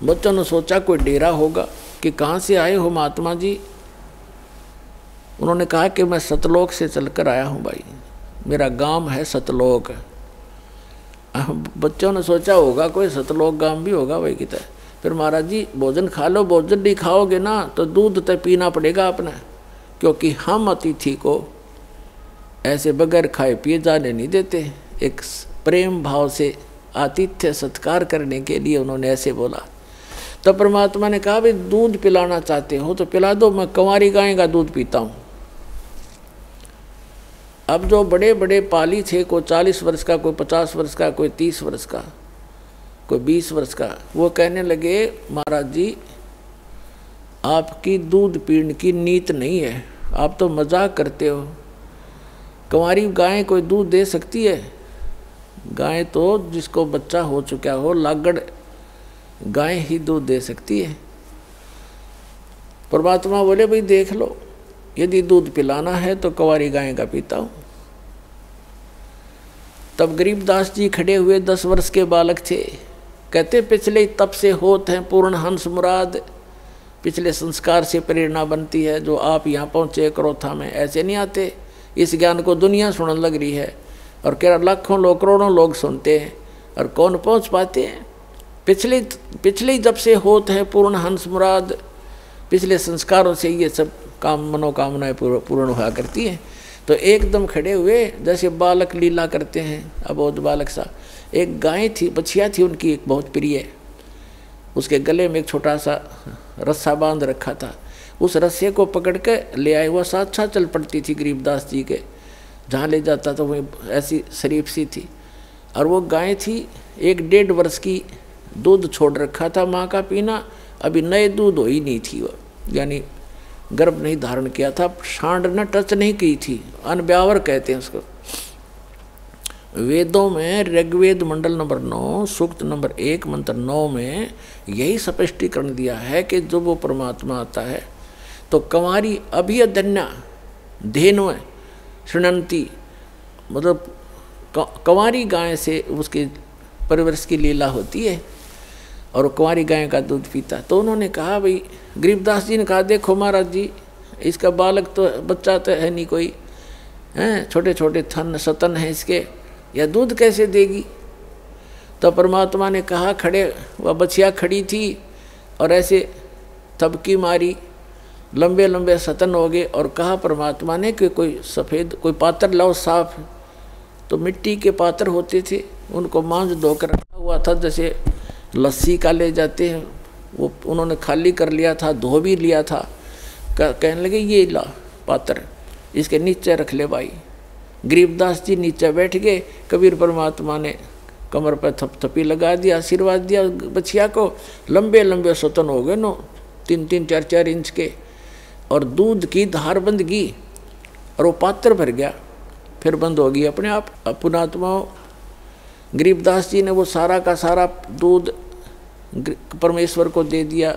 बच्चों ने सोचा कोई डेरा होगा, कि कहाँ से आए हो महात्मा जी। उन्होंने कहा कि मैं सतलोक से चलकर आया हूँ भाई, मेरा गांव है सतलोक। बच्चों ने सोचा होगा कोई सतलोक गांव भी होगा भाई कितना। फिर महाराज जी भोजन खा लो, भोजन नहीं खाओगे ना तो दूध तो पीना पड़ेगा अपना, क्योंकि हम अतिथि को ऐसे बगैर खाए पिए जाने नहीं देते। एक प्रेम भाव से आतिथ्य सत्कार करने के लिए उन्होंने ऐसे बोला। तो परमात्मा ने कहा भाई दूध पिलाना चाहते हो तो पिला दो, मैं कंवारी गाय का दूध पीता हूँ। अब जो बड़े बड़े पाली थे, कोई 40 वर्ष का, कोई 50 वर्ष का, कोई 30 वर्ष का, कोई 20 वर्ष का, वो कहने लगे महाराज जी आपकी दूध पीने की नीत नहीं है, आप तो मजाक करते हो। कंवारी गाय कोई दूध दे सकती है? गाय तो जिसको बच्चा हो चुका हो, लागड़ गाय ही दूध दे सकती है। परमात्मा बोले भाई देख लो, यदि दूध पिलाना है तो कंवारी गाय का पीता हूँ। तब गरीबदास जी खड़े हुए, 10 वर्ष के बालक थे। कहते पिछले तप से होत हैं पूर्ण हंस मुराद, पिछले संस्कार से प्रेरणा बनती है। जो आप यहाँ पहुँचे करोथा में ऐसे नहीं आते। इस ज्ञान को दुनिया सुनने लग रही है और कह लाखों लोग करोड़ों लोग सुनते हैं और कौन पहुँच पाते हैं। पिछले जब से होत है पूर्ण हंस मुराद, पिछले संस्कारों से ये सब काम मनोकामनाएं पूर्ण हुआ करती हैं। तो एकदम खड़े हुए जैसे बालक लीला करते हैं, अबोध बालक सा। एक गाय थी, बछिया थी उनकी एक बहुत प्रिय, उसके गले में एक छोटा सा रस्सा बांध रखा था। उस रस्से को पकड़ के ले आए, वह साथ साथ चल पड़ती थी गरीबदास जी के, जहाँ ले जाता तो वह ऐसी शरीफ सी थी। और वो गाय थी 1-1.5 वर्ष की, दूध छोड़ रखा था माँ का पीना, अभी नए दूध हो ही नहीं थी वो, यानी गर्भ नहीं धारण किया था, सांड न टच नहीं की थी, अनब्यावर कहते हैं उसको। वेदों में ऋग्वेद मंडल नंबर 9 सूक्त नंबर 1 मंत्र 9 में यही स्पष्टीकरण दिया है कि जब वो परमात्मा आता है तो कंवारी अभियधन्या धेनु शृणंती, मतलब कंवारी गाय से उसके परिवर्ष की लीला होती है और कंवारी गाय का दूध पीता। तो उन्होंने कहा भाई, गरीबदास जी ने कहा देखो महाराज जी इसका बालक तो बच्चा तो है नहीं कोई, हैं छोटे छोटे थन सतन हैं इसके, या दूध कैसे देगी। तो परमात्मा ने कहा, खड़े वह बछिया खड़ी थी और ऐसे थपकी मारी, लंबे लंबे सतन हो गए। और कहा परमात्मा ने कि कोई सफ़ेद कोई पात्र लाओ साफ। तो मिट्टी के पात्र होते थे, उनको मांझ धोकर रखा हुआ था, जैसे लस्सी का ले जाते हैं, वो उन्होंने खाली कर लिया था, धो भी लिया था। कहने लगे ये ला पात्र, इसके नीचे रख ले भाई। गरीबदास जी नीचे बैठ गए, कबीर परमात्मा ने कमर पर थपथपी लगा दिया, आशीर्वाद दिया बछिया को। लंबे लंबे सतन हो गए, 3-3, 4-4 इंच के, और दूध की धार बंद की और वो पात्र भर गया, फिर बंद हो गई अपने आप। पुणात्मा गरीबदास जी ने वो सारा का सारा दूध परमेश्वर को दे दिया।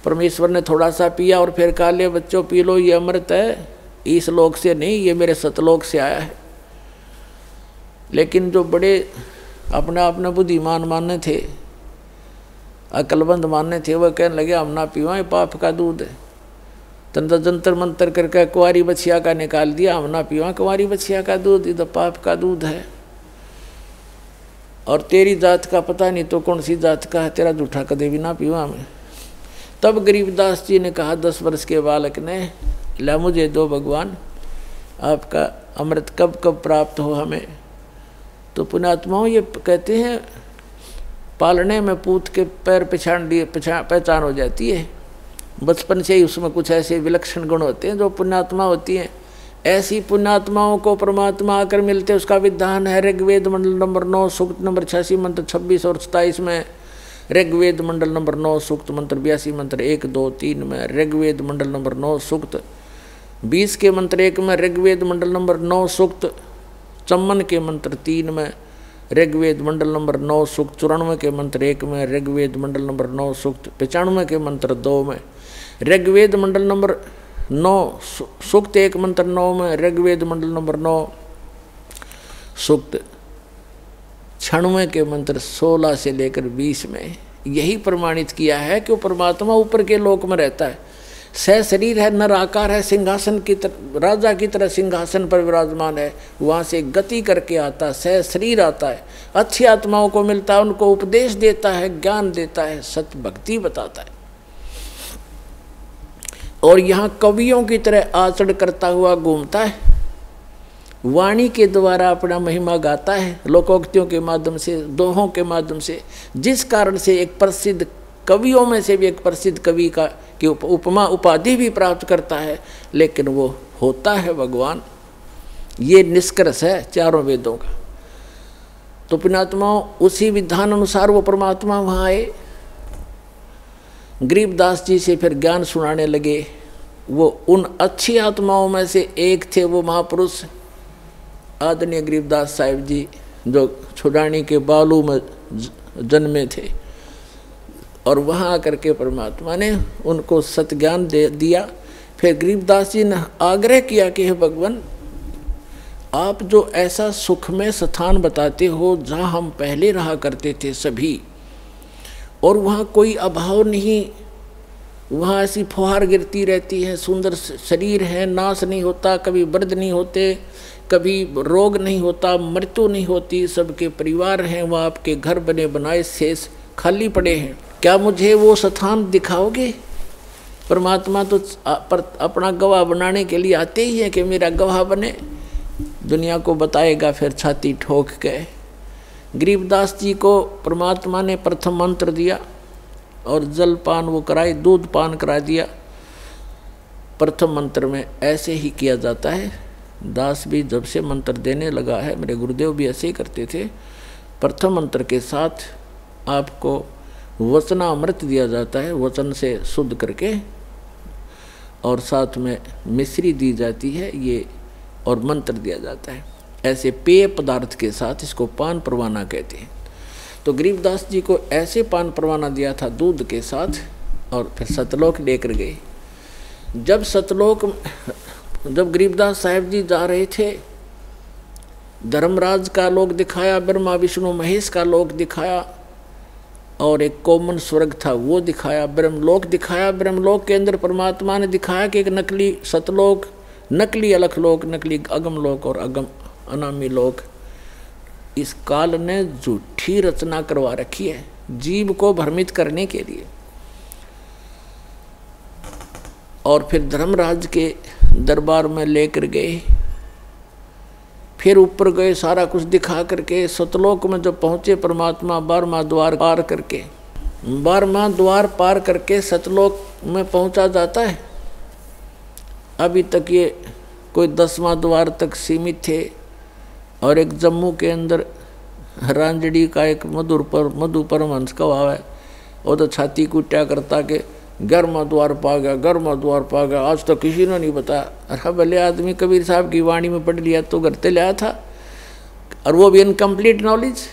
परमेश्वर ने थोड़ा सा पिया और फिर कहा ले बच्चों पी लो, ये अमृत है, इस लोक से नहीं, ये मेरे सतलोक से आया है। लेकिन जो बड़े अपना बुद्धिमान मानने थे, अकलबंद मानने थे, वह कहने लगे हम ना पीवा, ये पाप का दूध है। तंत्र जंतर मंतर करके कुंवारी बछिया का निकाल दिया, हम ना पीवा कुंवारी बछिया का दूध, ये तो पाप का दूध है। और तेरी जात का पता नहीं तो कौन सी जात का है, तेरा जूठा कदे भी ना पीवा मैं। तब गरीबदास जी ने कहा 10 वर्ष के बालक ने, ला मुझे दो भगवान, आपका अमृत कब कब प्राप्त हो हमें। तो पुण्यात्माओं ये कहते हैं पालने में पूत के पैर पहचान हो जाती है। बचपन से ही उसमें कुछ ऐसे विलक्षण गुण होते हैं जो पुण्यात्मा होती हैं। ऐसी पुण्यात्माओं को परमात्मा आकर मिलते, उसका विधान है ऋग्वेद मंडल नंबर 9 सूक्त नंबर 86 मंत्र 26 और 27 में, ऋग्वेद मंडल नंबर 9 सूक्त मंत्र 82 मंत्र 1, 2, 3 में, ऋग्वेद मंडल नंबर 9 सूक्त 20 के मंत्र 1 में, ऋग्वेद मंडल नंबर 9 सूक्त 54 के मंत्र 3 में, ऋग्वेद मंडल नंबर 9 सूक्त 94 के मंत्र 1 में, ऋग्वेद मंडल नंबर 9 सूक्त 95 के मंत्र 2 में, ऋग्वेद मंडल नंबर 9 सूक्त 1 मंत्र 9 में, ऋग्वेद मंडल नंबर 9 सूक्त 96 के मंत्र 16 से लेकर 20 में यही प्रमाणित किया है कि वो परमात्मा ऊपर के लोक में रहता है। सह शरीर है, नर आकार है, सिंहासन की तरह राजा की तरह सिंहासन पर विराजमान है, वहाँ से गति करके आता है, सह शरीर आता है, अच्छी आत्माओं को मिलता है, उनको उपदेश देता है, ज्ञान देता है, सत्य भक्ति बताता है। और यहाँ कवियों की तरह आचरण करता हुआ घूमता है, वाणी के द्वारा अपना महिमा गाता है, लोकोक्तियों के माध्यम से, दोहों के माध्यम से, जिस कारण से एक प्रसिद्ध कवियों में से भी एक प्रसिद्ध कवि का की उपमा उपाधि भी प्राप्त करता है, लेकिन वो होता है भगवान। ये निष्कर्ष है चारों वेदों का। तो पुण्यात्माओं उसी विधान अनुसार वो परमात्मा वहाँ आए, गरीबदास जी से फिर ज्ञान सुनाने लगे। वो उन अच्छी आत्माओं में से एक थे, वो महापुरुष आदरणीय गरीबदास साहिब जी, जो छुड़ानी के बालू में जन्मे थे। और वहाँ आकर के परमात्मा ने उनको सतज्ञान दे दिया। फिर गरीबदास जी ने आग्रह किया कि हे भगवान, आप जो ऐसा सुखमय स्थान बताते हो जहाँ हम पहले रहा करते थे सभी, और वहाँ कोई अभाव नहीं, वहाँ ऐसी फुहार गिरती रहती है, सुंदर शरीर है, नाश नहीं होता, कभी वृद्ध नहीं होते, कभी रोग नहीं होता, मृत्यु नहीं होती, सबके परिवार हैं, वहाँ आपके घर बने बनाए शेष खाली पड़े हैं, क्या मुझे वो स्थान दिखाओगे? परमात्मा तो अपना गवाह बनाने के लिए आते ही हैं कि मेरा गवाह बने, दुनिया को बताएगा फिर छाती ठोक के। गरीबदास जी को परमात्मा ने प्रथम मंत्र दिया और जल पान वो कराए, दूध पान करा दिया। प्रथम मंत्र में ऐसे ही किया जाता है। दास भी जब से मंत्र देने लगा है, मेरे गुरुदेव भी ऐसे ही करते थे। प्रथम मंत्र के साथ आपको वचनामृत दिया जाता है, वचन से शुद्ध करके, और साथ में मिश्री दी जाती है ये, और मंत्र दिया जाता है। ऐसे पेय पदार्थ के साथ इसको पान परवाना कहते हैं। तो गरीबदास जी को ऐसे पान परवाना दिया था दूध के साथ, और फिर सतलोक लेकर गए। जब गरीबदास साहिब जी जा रहे थे, धर्मराज का लोक दिखाया, ब्रह्मा विष्णु महेश का लोक दिखाया, और एक कॉमन स्वर्ग था वो दिखाया, ब्रह्मलोक दिखाया। ब्रह्मलोक के अंदर परमात्मा ने दिखाया कि एक नकली सतलोक, नकली अलखलोक, नकली अगमलोक और अगम अनामी लोक, इस काल ने झूठी रचना करवा रखी है जीव को भ्रमित करने के लिए। और फिर धर्मराज के दरबार में लेकर गए, फिर ऊपर गए, सारा कुछ दिखा करके सतलोक में जब पहुँचे परमात्मा 12वां द्वार पार करके, 12वां द्वार पार करके सतलोक में पहुँचा जाता है। अभी तक ये कोई 10वां द्वार तक सीमित थे। और एक जम्मू के अंदर रांजड़ी का एक मधु परमहंस का भाव है, वो तो छाती कुट्या करता के 11वां द्वार पा गया, 11वां द्वार पा गया, आज तो किसी ने नहीं बताया। अरे भले आदमी कबीर साहब की वाणी में पढ़ लिया तो घर से लाया था, और वो भी इनकम्प्लीट नॉलेज।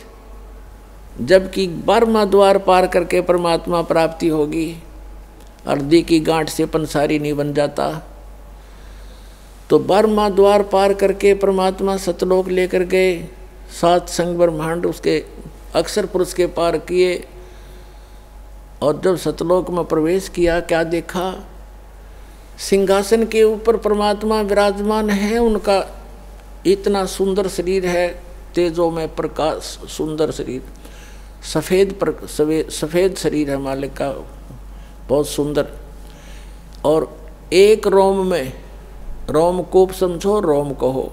जबकि 12वां द्वार पार करके परमात्मा प्राप्ति होगी, अर्धी की गांठ से पंसारी नहीं बन जाता। तो 12वां द्वार पार करके परमात्मा सतलोक लेकर गए, 7 संग ब्रह्मांड उसके अक्षर पुरुष के पार किए। और जब सतलोक में प्रवेश किया, क्या देखा? सिंहासन के ऊपर परमात्मा विराजमान है, उनका इतना सुंदर शरीर है, तेजों में प्रकाश, सुंदर शरीर, सफ़ेद शरीर है मालिक का, बहुत सुंदर। और एक रोम में, रोमकूप समझो, रोम कहो,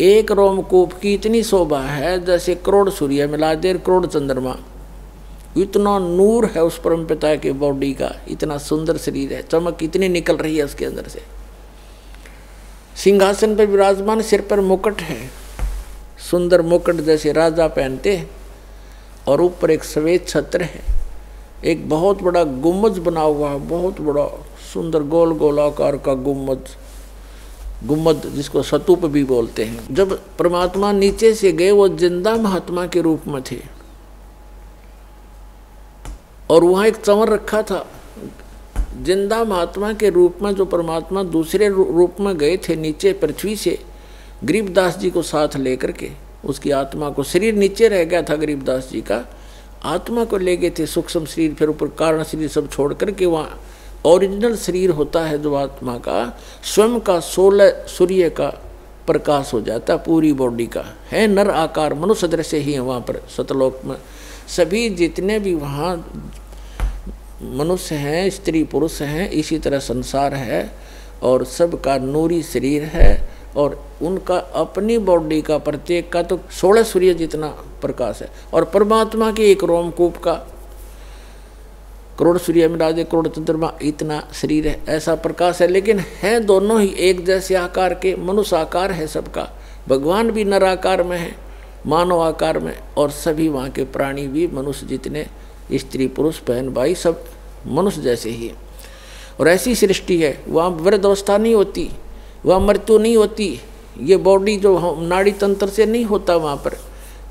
एक रोमकूप की इतनी शोभा है जैसे करोड़ सूर्य मिला दे, करोड़ चंद्रमा। इतना नूर है उस परमपिता के बॉडी का, इतना सुंदर शरीर है, चमक इतनी निकल रही है उसके अंदर से। सिंहासन पर विराजमान, सिर पर मुकुट है, सुंदर मुकुट जैसे राजा पहनते हैं, और ऊपर एक सफेद छत्र है। एक बहुत बड़ा गुम्बद बना हुआ है, बहुत बड़ा सुंदर गोल गोल आकार का गुम्बद जिसको स्तूप भी बोलते हैं। जब परमात्मा नीचे से गए वो जिंदा महात्मा के रूप में थे, और वहाँ एक चंवर रखा था। जिंदा महात्मा के रूप में जो परमात्मा दूसरे रूप में गए थे नीचे पृथ्वी से, गरीबदास जी को साथ लेकर के, उसकी आत्मा को, शरीर नीचे रह गया था गरीबदास जी का, आत्मा को ले गए थे सूक्ष्म शरीर, फिर ऊपर कारण शरीर सब छोड़ करके वहाँ ओरिजिनल शरीर होता है जो आत्मा का, स्वयं का 16 सूर्य का प्रकाश हो जाता है, पूरी बॉडी का है, नर आकार मनुष्य दृश्य ही है वहाँ पर सतलोक में। सभी जितने भी वहाँ मनुष्य हैं, स्त्री पुरुष हैं, इसी तरह संसार है, और सबका नूरी शरीर है, और उनका अपनी बॉडी का प्रत्येक का तो 16 सूर्य जितना प्रकाश है, और परमात्मा के एक रोमकूप का करोड़ सूर्य मिला दे, करोड़ चंद्रमा इतना शरीर है, ऐसा प्रकाश है। लेकिन है दोनों ही एक जैसे आकार के, मनुष्य आकार है सबका, भगवान भी नर आकार में है, मानव आकार में, और सभी वहाँ के प्राणी भी मनुष्य जितने, स्त्री पुरुष बहन भाई सब मनुष्य जैसे ही। और ऐसी सृष्टि है, वहाँ वृद्धावस्था नहीं होती, वहाँ मृत्यु नहीं होती, ये बॉडी जो नाड़ी तंत्र से नहीं होता वहाँ पर,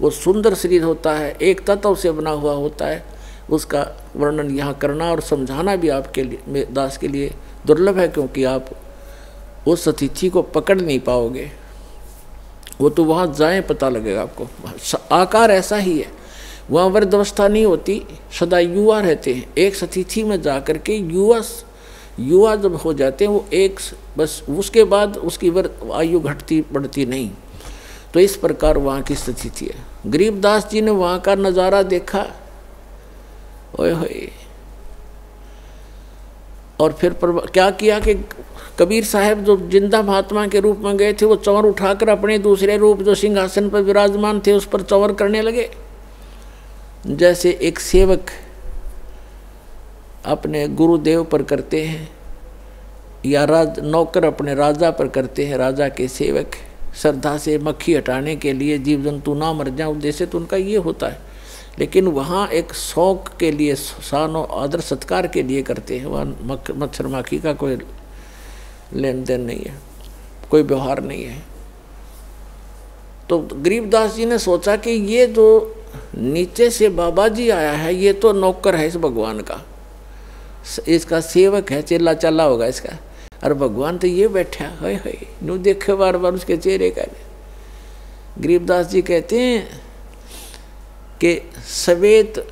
वो सुंदर शरीर होता है, एक तत्व से बना हुआ होता है। उसका वर्णन यहाँ करना और समझाना भी आपके लिए, दास के लिए दुर्लभ है, क्योंकि आप उस अतिथि को पकड़ नहीं पाओगे, वो तो वहाँ जाए पता लगेगा आपको। आकार ऐसा ही है, वहाँ वृद्धावस्था नहीं होती, सदा युवा रहते हैं। एक सतिथि में जा कर के युवा जब हो जाते हैं वो एक बस, उसके बाद उसकी आयु घटती बढ़ती नहीं। तो इस प्रकार वहाँ की स्थिति है। गरीबदास जी ने वहाँ का नज़ारा देखा, ओए होए, और फिर क्या किया कि कबीर साहब जो जिंदा महात्मा के रूप में गए थे, वो चंवर उठाकर अपने दूसरे रूप जो सिंहासन पर विराजमान थे उस पर चंवर करने लगे। जैसे एक सेवक अपने गुरुदेव पर करते हैं, या नौकर अपने राजा पर करते हैं, राजा के सेवक श्रद्धा से मक्खी हटाने के लिए, जीव जंतु ना मर जाए उद्देश्य तो उनका ये होता है। लेकिन वहाँ एक शौक के लिए, शान और आदर सत्कार के लिए करते हैं, वहाँ मच्छर माखी का कोई लेन देन नहीं है, कोई व्यवहार नहीं है। तो गरीबदास जी ने सोचा कि ये जो नीचे से बाबा जी आया है, ये तो नौकर है इस भगवान का, इसका सेवक है, चेला चला होगा इसका, और भगवान तो ये बैठा है, नू देखे बार बार उसके चेहरे का। गरीबदास जी कहते हैं कि सवेत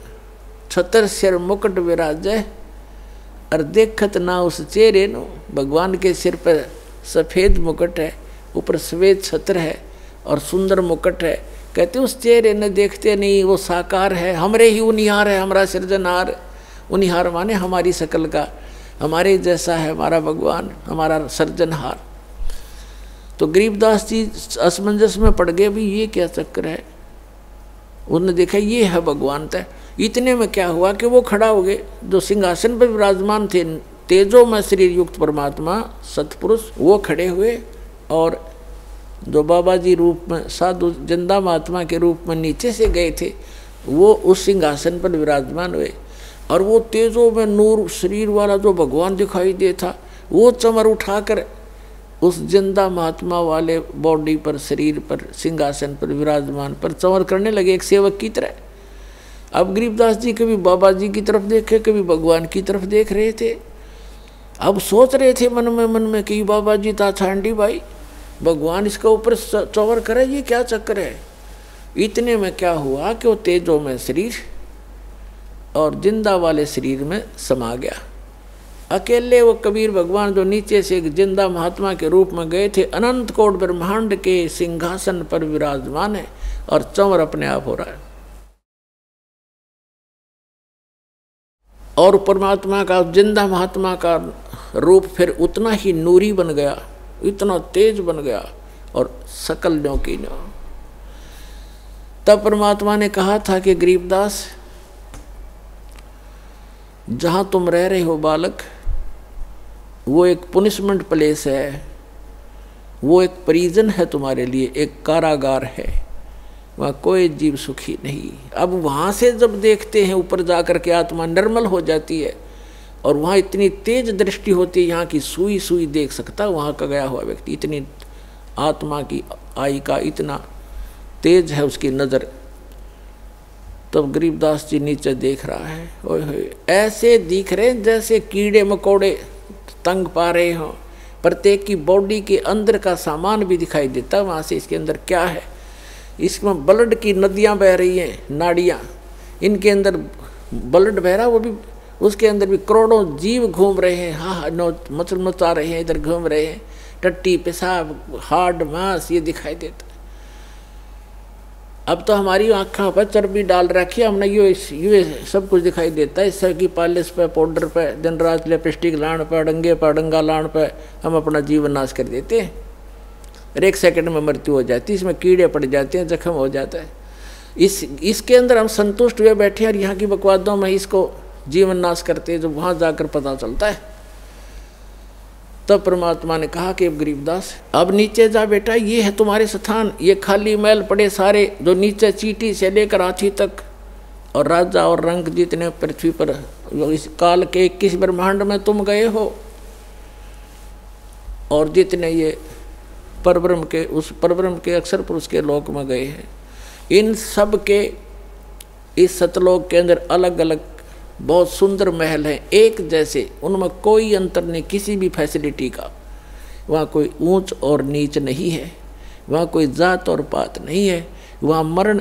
छतर सिर मुकुट विराजय, और देखत ना उस चेहरे नो। भगवान के सिर पर सफ़ेद मुकुट है, ऊपर सफ़ेद छत्र है और सुंदर मुकुट है। कहते उस चेहरे ने देखते नहीं, वो साकार है, हमरे ही उनिहार है, हमारा सृजनहार। उनिहार माने हमारी शकल का, हमारे जैसा है हमारा भगवान, हमारा सृजनहार। तो गरीबदास जी असमंजस में पड़ गए, भी ये क्या चक्कर है। उन्होंने देखा ये है भगवान तय। इतने में क्या हुआ कि वो खड़ा हो गए, जो सिंहासन पर विराजमान थे तेजो में शरीर युक्त परमात्मा सतपुरुष, वो खड़े हुए, और जो बाबा जी रूप में साधु जिंदा महात्मा के रूप में नीचे से गए थे, वो उस सिंहासन पर विराजमान हुए। और वो तेजो में नूर शरीर वाला जो भगवान दिखाई दे था, वो चमर उठाकर उस जिंदा महात्मा वाले बॉडी पर, शरीर पर, सिंहासन पर विराजमान पर चंवर करने लगे एक सेवक की तरह। अब गरीबदास जी कभी बाबा जी की तरफ देखे, कभी भगवान की तरफ देख रहे थे। अब सोच रहे थे मन में कि बाबा जी ता छांडी भाई, भगवान इसका ऊपर चंवर करे, ये क्या चक्कर है। इतने में क्या हुआ कि वो तेजो में शरीर और जिंदा वाले शरीर में समा गया। अकेले वो कबीर भगवान जो नीचे से एक जिंदा महात्मा के रूप में गए थे, अनंत कोट ब्रह्मांड के सिंहासन पर विराजमान है, और चंवर अपने आप हो रहा है। और परमात्मा का जिंदा महात्मा का रूप फिर उतना ही नूरी बन गया, इतना तेज बन गया और सकल न्यों की न्यों। तब परमात्मा ने कहा था कि गरीबदास, जहां तुम रह रहे हो बालक, वो एक पुनिशमेंट प्लेस है, वो एक प्रिजन है तुम्हारे लिए, एक कारागार है, वहाँ कोई जीव सुखी नहीं। अब वहाँ से जब देखते हैं ऊपर जाकर के आत्मा निर्मल हो जाती है और वहाँ इतनी तेज दृष्टि होती है, यहाँ की सुई सुई देख सकता वहाँ का गया हुआ व्यक्ति, इतनी आत्मा की आई का इतना तेज है उसकी नज़र। तब गरीबदास जी नीचे देख रहा है, ओए होए, ऐसे दिख रहे जैसे कीड़े मकोड़े तंग पा रहे हों, प्रत्येक की बॉडी के अंदर का सामान भी दिखाई देता वहाँ से, इसके अंदर क्या है। इसमें ब्लड की नदियाँ बह रही हैं, नाड़ियाँ, इनके अंदर ब्लड बह रहा, वो भी उसके अंदर भी करोड़ों जीव घूम रहे हैं, हाँ नौ मचल मचा रहे हैं, इधर घूम रहे हैं, टट्टी पेशाब हार्ड मांस ये दिखाई देता। अब तो हमारी आँखों पर चर्बी डाल रखी है हमने, ये सब कुछ दिखाई देता है। इससे की पॉलिश पे, पाउडर पे, दिन रात लिपस्टिक लाण पे, डंगे पर डंगा लाण पे हम अपना जीवन नाश कर देते हैं और 1 सेकंड में मृत्यु हो जाती है। इसमें कीड़े पड़ जाते हैं, जख्म हो जाता है। इसके अंदर हम संतुष्ट हुए बैठे हैं और यहाँ की बकवादों में इसको जीवन नाश करते हैं, जो वहाँ जाकर पता चलता है। तब परमात्मा ने कहा कि अब गरीबदास, अब नीचे जा बेटा, ये है तुम्हारे स्थान, ये खाली महल पड़े सारे, जो नीचे चीटी से लेकर हाथी तक और राजा और रंग जितने पृथ्वी पर इस काल के 21 ब्रह्मांड में तुम गए हो, और जितने ये परब्रह्म के, उस परब्रह्म के अक्षर पुरुष के लोक में गए हैं, इन सब के इस सतलोक के अंदर अलग अलग बहुत सुंदर महल हैं, एक जैसे, उनमें कोई अंतर नहीं किसी भी फैसिलिटी का। वहाँ कोई ऊंच और नीच नहीं है, वहाँ कोई जात और पात नहीं है, वहाँ मरण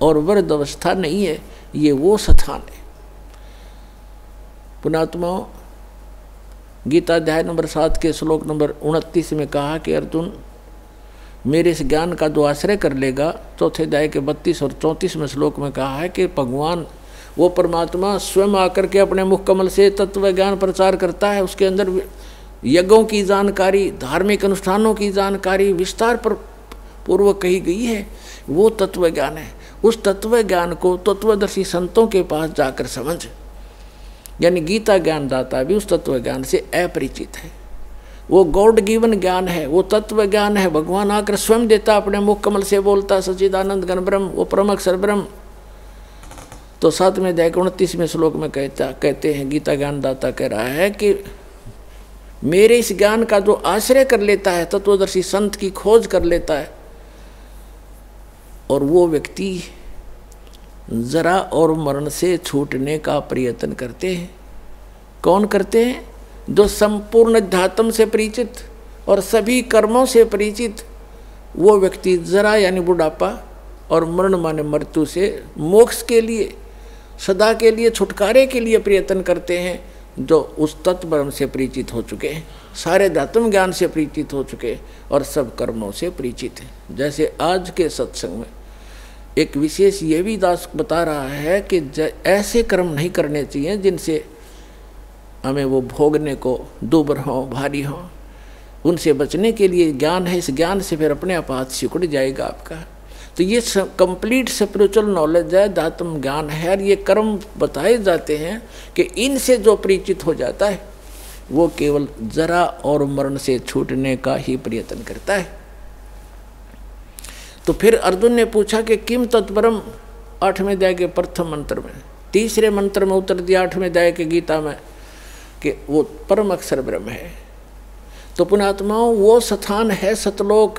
और वृद्ध अवस्था नहीं है, ये वो स्थान है। पुणात्माओं, गीता अध्याय नंबर 7 के श्लोक नंबर 29 में कहा कि अर्जुन, मेरे इस ज्ञान का जो आश्रय कर लेगा, चौथे अध्याय के 32 और 34 में श्लोक में कहा है कि भगवान वो परमात्मा स्वयं आकर के अपने मुख कमल से तत्व ज्ञान प्रचार करता है। उसके अंदर यज्ञों की जानकारी, धार्मिक अनुष्ठानों की जानकारी विस्तार पर पूर्वक कही गई है, वो तत्व ज्ञान है। उस तत्व ज्ञान को तत्वदर्शी संतों के पास जाकर समझ, यानी गीता ज्ञान दाता भी उस तत्व ज्ञान से अपरिचित है। वो गॉड गिवन ज्ञान है, वो तत्व ज्ञान है, भगवान आकर स्वयं देता, अपने मुख कमल से बोलता, सच्चिदानंद घन ब्रह्म, वो परम अक्षर ब्रह्म। तो 7वें अध्याय के 29वें श्लोक में कहते हैं, गीता ज्ञान दाता कह रहा है कि मेरे इस ज्ञान का जो आश्रय कर लेता है, तत्वदर्शी संत की खोज कर लेता है, और वो व्यक्ति जरा और मरण से छूटने का प्रयत्न करते हैं। कौन करते हैं? जो संपूर्ण अध्यात्म से परिचित और सभी कर्मों से परिचित वो व्यक्ति जरा यानी बुढ़ापा और मरण माने मृत्यु से मोक्ष के लिए, सदा के लिए, छुटकारे के लिए प्रयत्न करते हैं, जो उस तत्व ब्रह्म से परिचित हो चुके हैं, सारे धात्म ज्ञान से परिचित हो चुके हैं और सब कर्मों से परिचित हैं। जैसे आज के सत्संग में एक विशेष ये भी दास बता रहा है कि ऐसे कर्म नहीं करने चाहिए जिनसे हमें वो भोगने को दुबर हों, भारी हों। उनसे बचने के लिए ज्ञान है, इस ज्ञान से फिर अपने आप हाथ सिकुड़ जाएगा आपका। तो ये कंप्लीट स्पिरिचुअल नॉलेज है, धात्म ज्ञान है, और ये कर्म बताए जाते हैं कि इनसे जो परिचित हो जाता है वो केवल जरा और मरण से छूटने का ही प्रयत्न करता है। तो फिर अर्जुन ने पूछा कि किम तत्परम, 8वें अध्याय के प्रथम मंत्र में, तीसरे मंत्र में उत्तर दिया 8वें अध्याय के गीता में कि वो परम अक्षर ब्रह्म है। तो पुण्यात्माओं, वो स्थान है सतलोक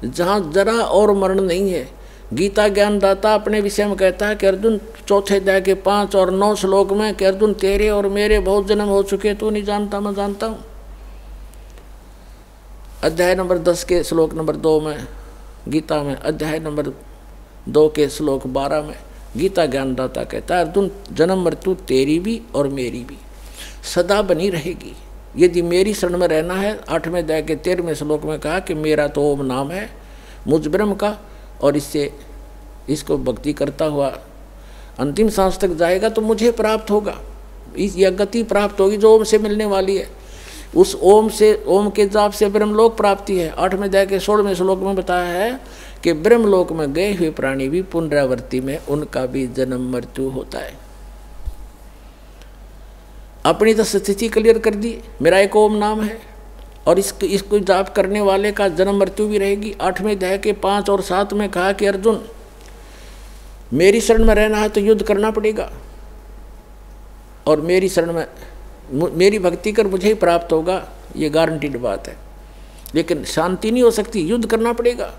जहाँ जरा और मरण नहीं है। गीता ज्ञान दाता अपने विषय में कहता है कि अर्जुन, चौथे अध्याय के 5 और 9 श्लोक में कि अर्जुन, तेरे और मेरे बहुत जन्म हो चुके, तू नहीं जानता, मैं जानता हूँ। अध्याय नंबर 10 के श्लोक नंबर 2 में गीता में, अध्याय नंबर 2 के श्लोक 12 में गीता ज्ञान दाता कहता है, अर्जुन, जन्म मृत्यु तेरी भी और मेरी भी सदा बनी रहेगी। यदि मेरी शरण में रहना है, 8वें अध्याय के 13वें श्लोक में कहा कि मेरा तो ओम नाम है मुझ ब्रह्म का, और इसको भक्ति करता हुआ अंतिम सांस तक जाएगा तो मुझे प्राप्त होगा। यह गति प्राप्त होगी जो ओम से मिलने वाली है। उस ओम से, ओम के जाप से ब्रह्मलोक प्राप्ति है। 8वें अध्याय के 16वें श्लोक में बताया है कि ब्रह्मलोक में गए हुए प्राणी भी पुनरावृत्ति में उनका भी जन्म मृत्यु होता है। अपनी तो स्थिति क्लियर कर दी, मेरा एक ओम नाम है और इसको जाप करने वाले का जन्म मृत्यु भी रहेगी। 8वें अध्याय के 5 और 7 में कहा कि अर्जुन, मेरी शरण में रहना है तो युद्ध करना पड़ेगा, और मेरी शरण में मेरी भक्ति कर मुझे ही प्राप्त होगा, ये गारंटीड बात है। लेकिन शांति नहीं हो सकती, युद्ध करना पड़ेगा।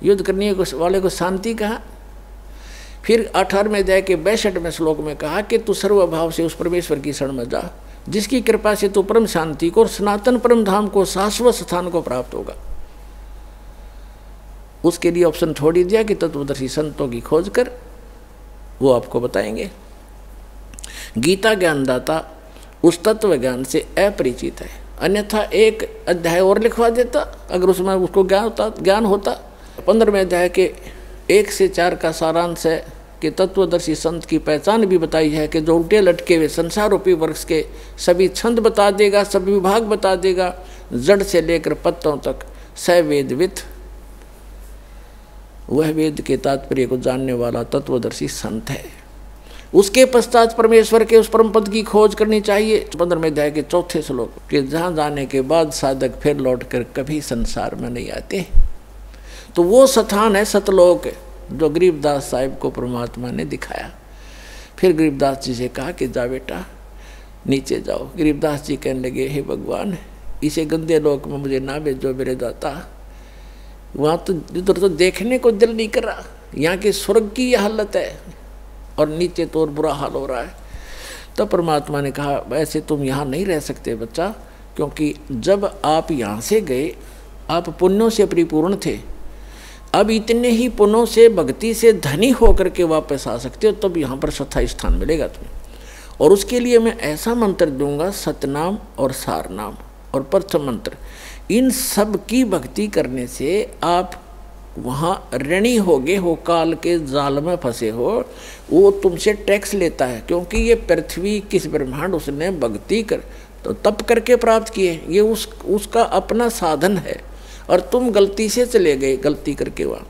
युद्ध करने वाले को शांति कहा। फिर 18वें अध्याय के 62वें श्लोक में कहा कि तू सर्वभाव से उस परमेश्वर की शरण में जा, जिसकी कृपा से तू परम शांति को और सनातन परम धाम को, शाश्वत स्थान को प्राप्त होगा। उसके लिए ऑप्शन छोड़ ही दिया कि तत्वदर्शी संतों की खोज कर, वो आपको बताएंगे। गीता ज्ञानदाता उस तत्व ज्ञान से अपरिचित है, अन्यथा एक अध्याय और लिखवा देता अगर उसमें उसको ज्ञान होता। 15वें अध्याय के 1 से 4 का सारांश है कि तत्वदर्शी संत की पहचान भी बताई है कि जो उल्टे लटके हुए संसार रूपी वृक्ष के सभी छंद बता देगा, सभी विभाग बता देगा, जड़ से लेकर पत्तों तक, स वेदविद, वह वेद के तात्पर्य को जानने वाला तत्वदर्शी संत है। उसके पश्चात परमेश्वर के उस परम पद की खोज करनी चाहिए। 15वें अध्याय के 4 श्लोक के जहाँ जाने के बाद साधक फिर लौटकर कभी संसार में नहीं आते। तो वो स्थान है सतलोक, जो गरीबदास साहिब को परमात्मा ने दिखाया। फिर गरीबदास जी से कहा कि जा बेटा नीचे जाओ। गरीबदास जी कहने लगे, हे भगवान, इसे गंदे लोक में मुझे ना भेजो मेरे दाता, वहाँ तो इधर तो देखने को दिल नहीं कर रहा। यहाँ के स्वर्ग की यह हालत है और नीचे तो और बुरा हाल हो रहा है। तो परमात्मा ने कहा, वैसे तुम यहाँ नहीं रह सकते बच्चा, क्योंकि जब आप यहाँ से गए आप पुण्यों से परिपूर्ण थे, अब इतने ही पुण्यों से भक्ति से धनी होकर के वापस आ सकते हो, तब यहाँ पर स्थायी स्थान मिलेगा तुम्हें। और उसके लिए मैं ऐसा मंत्र दूंगा, सतनाम और सारनाम और प्रथम मंत्र, इन सब की भक्ति करने से आप वहाँ ऋणी होगे हो, काल के जाल में फंसे हो। वो तुमसे टैक्स लेता है, क्योंकि ये पृथ्वी किस ब्रह्मांड उसने भक्ति कर तो तप करके प्राप्त किए, ये उसका अपना साधन है। और तुम गलती से चले गए, गलती करके वहाँ।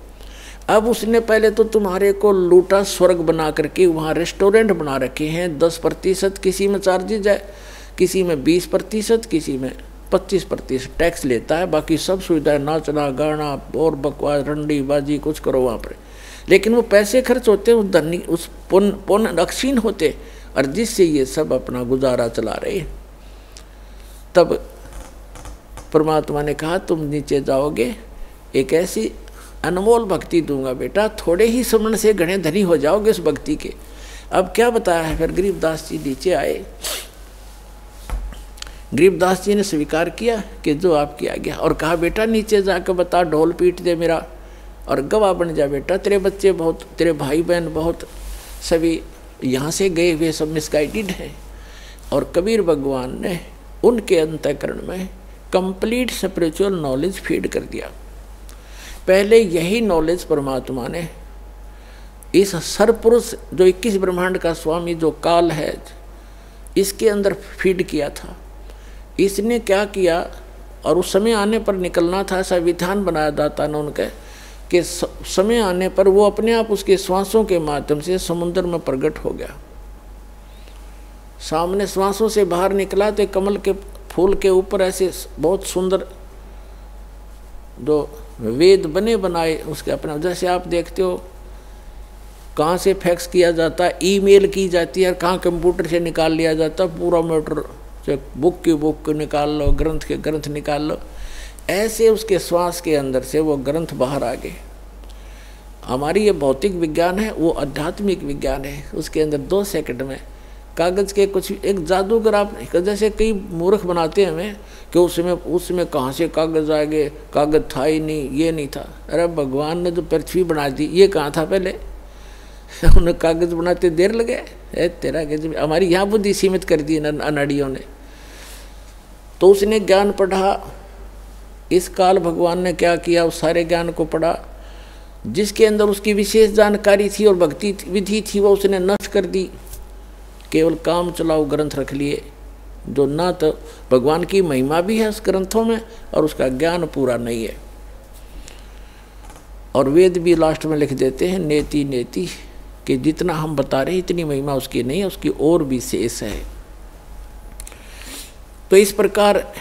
अब उसने पहले तो तुम्हारे को लूटा, स्वर्ग बना करके वहाँ रेस्टोरेंट बना रखे हैं। 10% किसी में चार्जेज है, किसी में 20%, किसी में 25% टैक्स लेता है। बाकी सब सुविधाएं, नाचना गाना और बकवास रंडी बाजी कुछ करो वहाँ पर। लेकिन वो पैसे खर्च होते हैं, उस धनी उस पुण्य अक्षीण होते, और जिससे ये सब अपना गुजारा चला रहे। तब परमात्मा ने कहा, तुम नीचे जाओगे, एक ऐसी अनमोल भक्ति दूंगा बेटा, थोड़े ही समय से घने धनी हो जाओगे उस भक्ति के। अब क्या बताया है, फिर गरीबदास जी नीचे आए। गरीबदास जी ने स्वीकार किया कि जो आपकी आज्ञा, और कहा बेटा नीचे जाकर बता, ढोल पीट दे मेरा और गवाह बन जा बेटा। तेरे बच्चे बहुत, तेरे भाई बहन बहुत, सभी यहाँ से गए हुए सब मिसगाइडेड हैं। और कबीर भगवान ने उनके अंतःकरण में कंप्लीट स्पिरिचुअल नॉलेज फीड कर दिया। पहले यही नॉलेज परमात्मा ने इस सरपुरुष जो 21 ब्रह्मांड का स्वामी जो काल है, इसके अंदर फीड किया था। इसने क्या किया, और उस समय आने पर निकलना था, ऐसा विधान बनाया दाता ने उनके कि समय आने पर वो अपने आप उसके श्वासों के माध्यम से समुद्र में प्रकट हो गया। सामने श्वासों से बाहर निकला तो कमल के फूल के ऊपर ऐसे बहुत सुंदर जो वेद बने बनाए उसके अपने, जैसे आप देखते हो कहाँ से फैक्स किया जाता है, ईमेल की जाती है, कहाँ कंप्यूटर से निकाल लिया जाता है पूरा मैटर, बुक की बुक निकाल लो, ग्रंथ के ग्रंथ निकाल लो, ऐसे उसके श्वास के अंदर से वो ग्रंथ बाहर आ गए। हमारी ये भौतिक विज्ञान है, वो आध्यात्मिक विज्ञान है। उसके अंदर 2 सेकंड में कागज़ के कुछ एक जादूगर, आप जैसे कई मूर्ख बनाते हैं हमें कि उसमें कहाँ से कागज़ आ गए, कागज़ था ही नहीं, ये नहीं था। अरे भगवान ने जो पृथ्वी बना दी, ये कहाँ था पहले? उन्हें कागज़ बनाते देर लगे, तेरा हमारी यहाँ बुद्धि सीमित कर दी अनाड़ियों ने। तो उसने ज्ञान पढ़ा, इस काल भगवान ने क्या किया, उस सारे ज्ञान को पढ़ा जिसके अंदर उसकी विशेष जानकारी थी और भक्ति विधि थी, वो उसने नष्ट कर दी। केवल काम चलाओ ग्रंथ रख लिए, जो ना तो भगवान की महिमा भी है उस ग्रंथों में और उसका ज्ञान पूरा नहीं है। और वेद भी लास्ट में लिख देते हैं नेति नेति, कि जितना हम बता रहे हैं इतनी महिमा उसकी नहीं है, उसकी और भी शेष है। तो इस प्रकार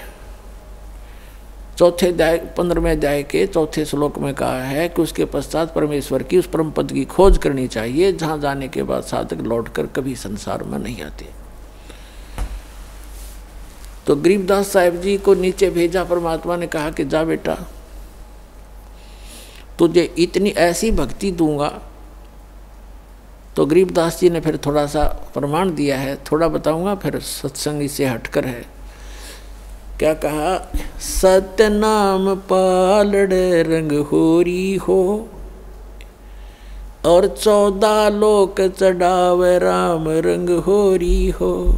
चौथे अध्याय 15वें अध्याय के चौथे श्लोक में कहा है कि उसके पश्चात परमेश्वर की उस परम पद की खोज करनी चाहिए, जहां जाने के बाद साधक लौटकर कभी संसार में नहीं आते। तो गरीबदास साहिब जी को नीचे भेजा परमात्मा ने, कहा कि जा बेटा तुझे इतनी ऐसी भक्ति दूंगा। तो गरीबदास जी ने फिर थोड़ा सा प्रमाण दिया है, थोड़ा बताऊंगा फिर सत्संग इससे हटकर है। क्या कहा? सतनाम पालड़ रंग होरी हो, और 14 लोक चढ़ावे राम रंग होरी हो,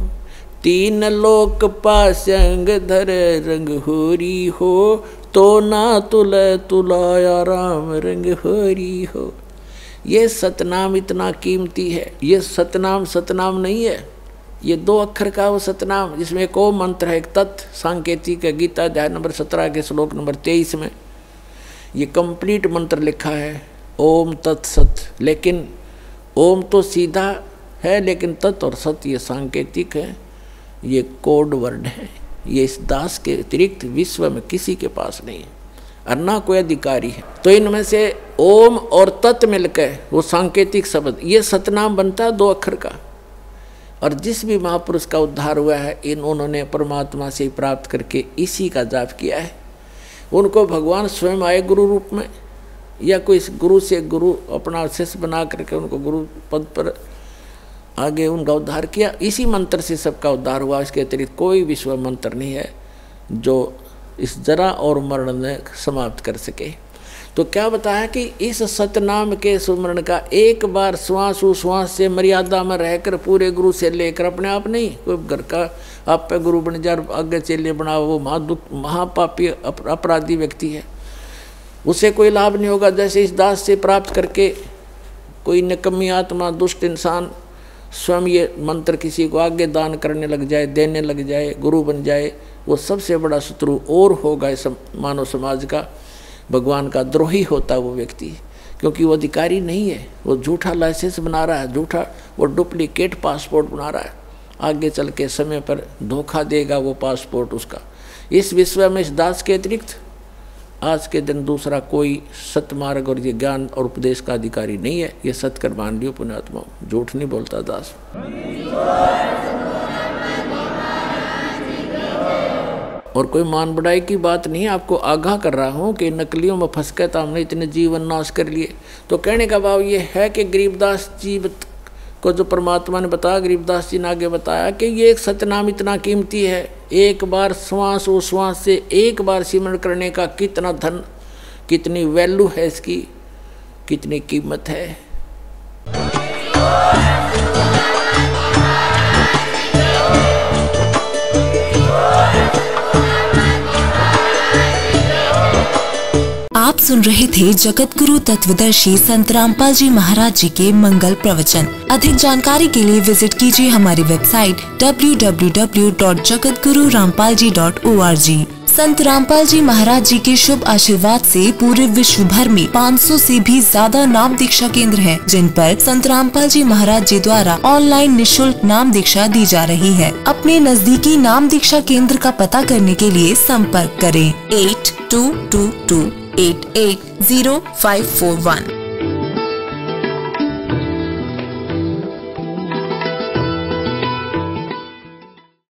3 लोक पासंग धर रंग होरी हो, तो ना तुलाया राम रंग होरी हो। ये सतनाम इतना कीमती है। ये सतनाम सतनाम नहीं है, ये 2 अक्षर का वो सतनाम, जिसमें एक ओम मंत्र है, एक तत् सांकेतिक है। गीता अध्याय नंबर 17 के श्लोक नंबर 23 में ये कंप्लीट मंत्र लिखा है, ओम तत् सत। लेकिन ओम तो सीधा है, लेकिन तत् और सत ये सांकेतिक है, ये कोड वर्ड है। ये इस दास के अतिरिक्त विश्व में किसी के पास नहीं है और ना कोई अधिकारी है। तो इनमें से ओम और तत् मिलकर वो सांकेतिक शब्द, ये सतनाम बनता है 2 अक्षर का। और जिस भी महापुरुष का उद्धार हुआ है, उन्होंने परमात्मा से प्राप्त करके इसी का जाप किया है। उनको भगवान स्वयं आए गुरु रूप में, या कोई गुरु से गुरु अपना शिष्य बना करके उनको गुरु पद पर आगे उनका उद्धार किया। इसी मंत्र से सबका उद्धार हुआ। इसके अतिरिक्त कोई विश्व मंत्र नहीं है जो इस जरा और मरण ने समाप्त कर सके। तो क्या बताया कि इस सतनाम के सुमरण का एक बार श्वास उश्वास से मर्यादा में रहकर पूरे गुरु से लेकर, अपने आप नहीं, कोई घर का आप पे गुरु बन जाए आगे चेले बनाओ, वो महापापी अपराधी व्यक्ति है, उसे कोई लाभ नहीं होगा। जैसे इस दास से प्राप्त करके कोई निकम्मी आत्मा दुष्ट इंसान स्वयं ये मंत्र किसी को आगे दान करने लग जाए, देने लग जाए, गुरु बन जाए, वो सबसे बड़ा शत्रु और होगा इस मानव समाज का। भगवान का द्रोही होता वो व्यक्ति, क्योंकि वो अधिकारी नहीं है, वो झूठा लाइसेंस बना रहा है, झूठा वो डुप्लीकेट पासपोर्ट बना रहा है। आगे चल के समय पर धोखा देगा वो पासपोर्ट उसका। इस विश्व में इस दास के अतिरिक्त आज के दिन दूसरा कोई सतमार्ग और ये ज्ञान और उपदेश का अधिकारी नहीं है। ये सत्कर मान लियो पुण्यात्मा, झूठ नहीं बोलता दास। और कोई मान बढ़ाई की बात नहीं, आपको आगाह कर रहा हूँ कि नकलियों में फंस के तो हमने इतने जीवन नाश कर लिए। तो कहने का भाव ये है कि गरीबदास जी को जो परमात्मा ने बताया, गरीबदास जी ने आगे बताया कि ये एक सतनाम इतना कीमती है, एक बार श्वास उश्वास से एक बार सिमरण करने का कितना धन, कितनी वैल्यू है इसकी, कितनी कीमत है। आप सुन रहे थे जगत गुरु तत्वदर्शी संत रामपाल जी महाराज जी के मंगल प्रवचन। अधिक जानकारी के लिए विजिट कीजिए हमारी वेबसाइट www.jagatgururampalji.org। संत रामपाल जी महाराज जी के शुभ आशीर्वाद से पूरे विश्व भर में 500 से भी ज्यादा नाम दीक्षा केंद्र हैं, जिन पर संत रामपाल जी महाराज जी द्वारा ऑनलाइन निःशुल्क नाम दीक्षा दी जा रही है। अपने नजदीकी नाम दीक्षा केंद्र का पता करने के लिए संपर्क करें 8222880541।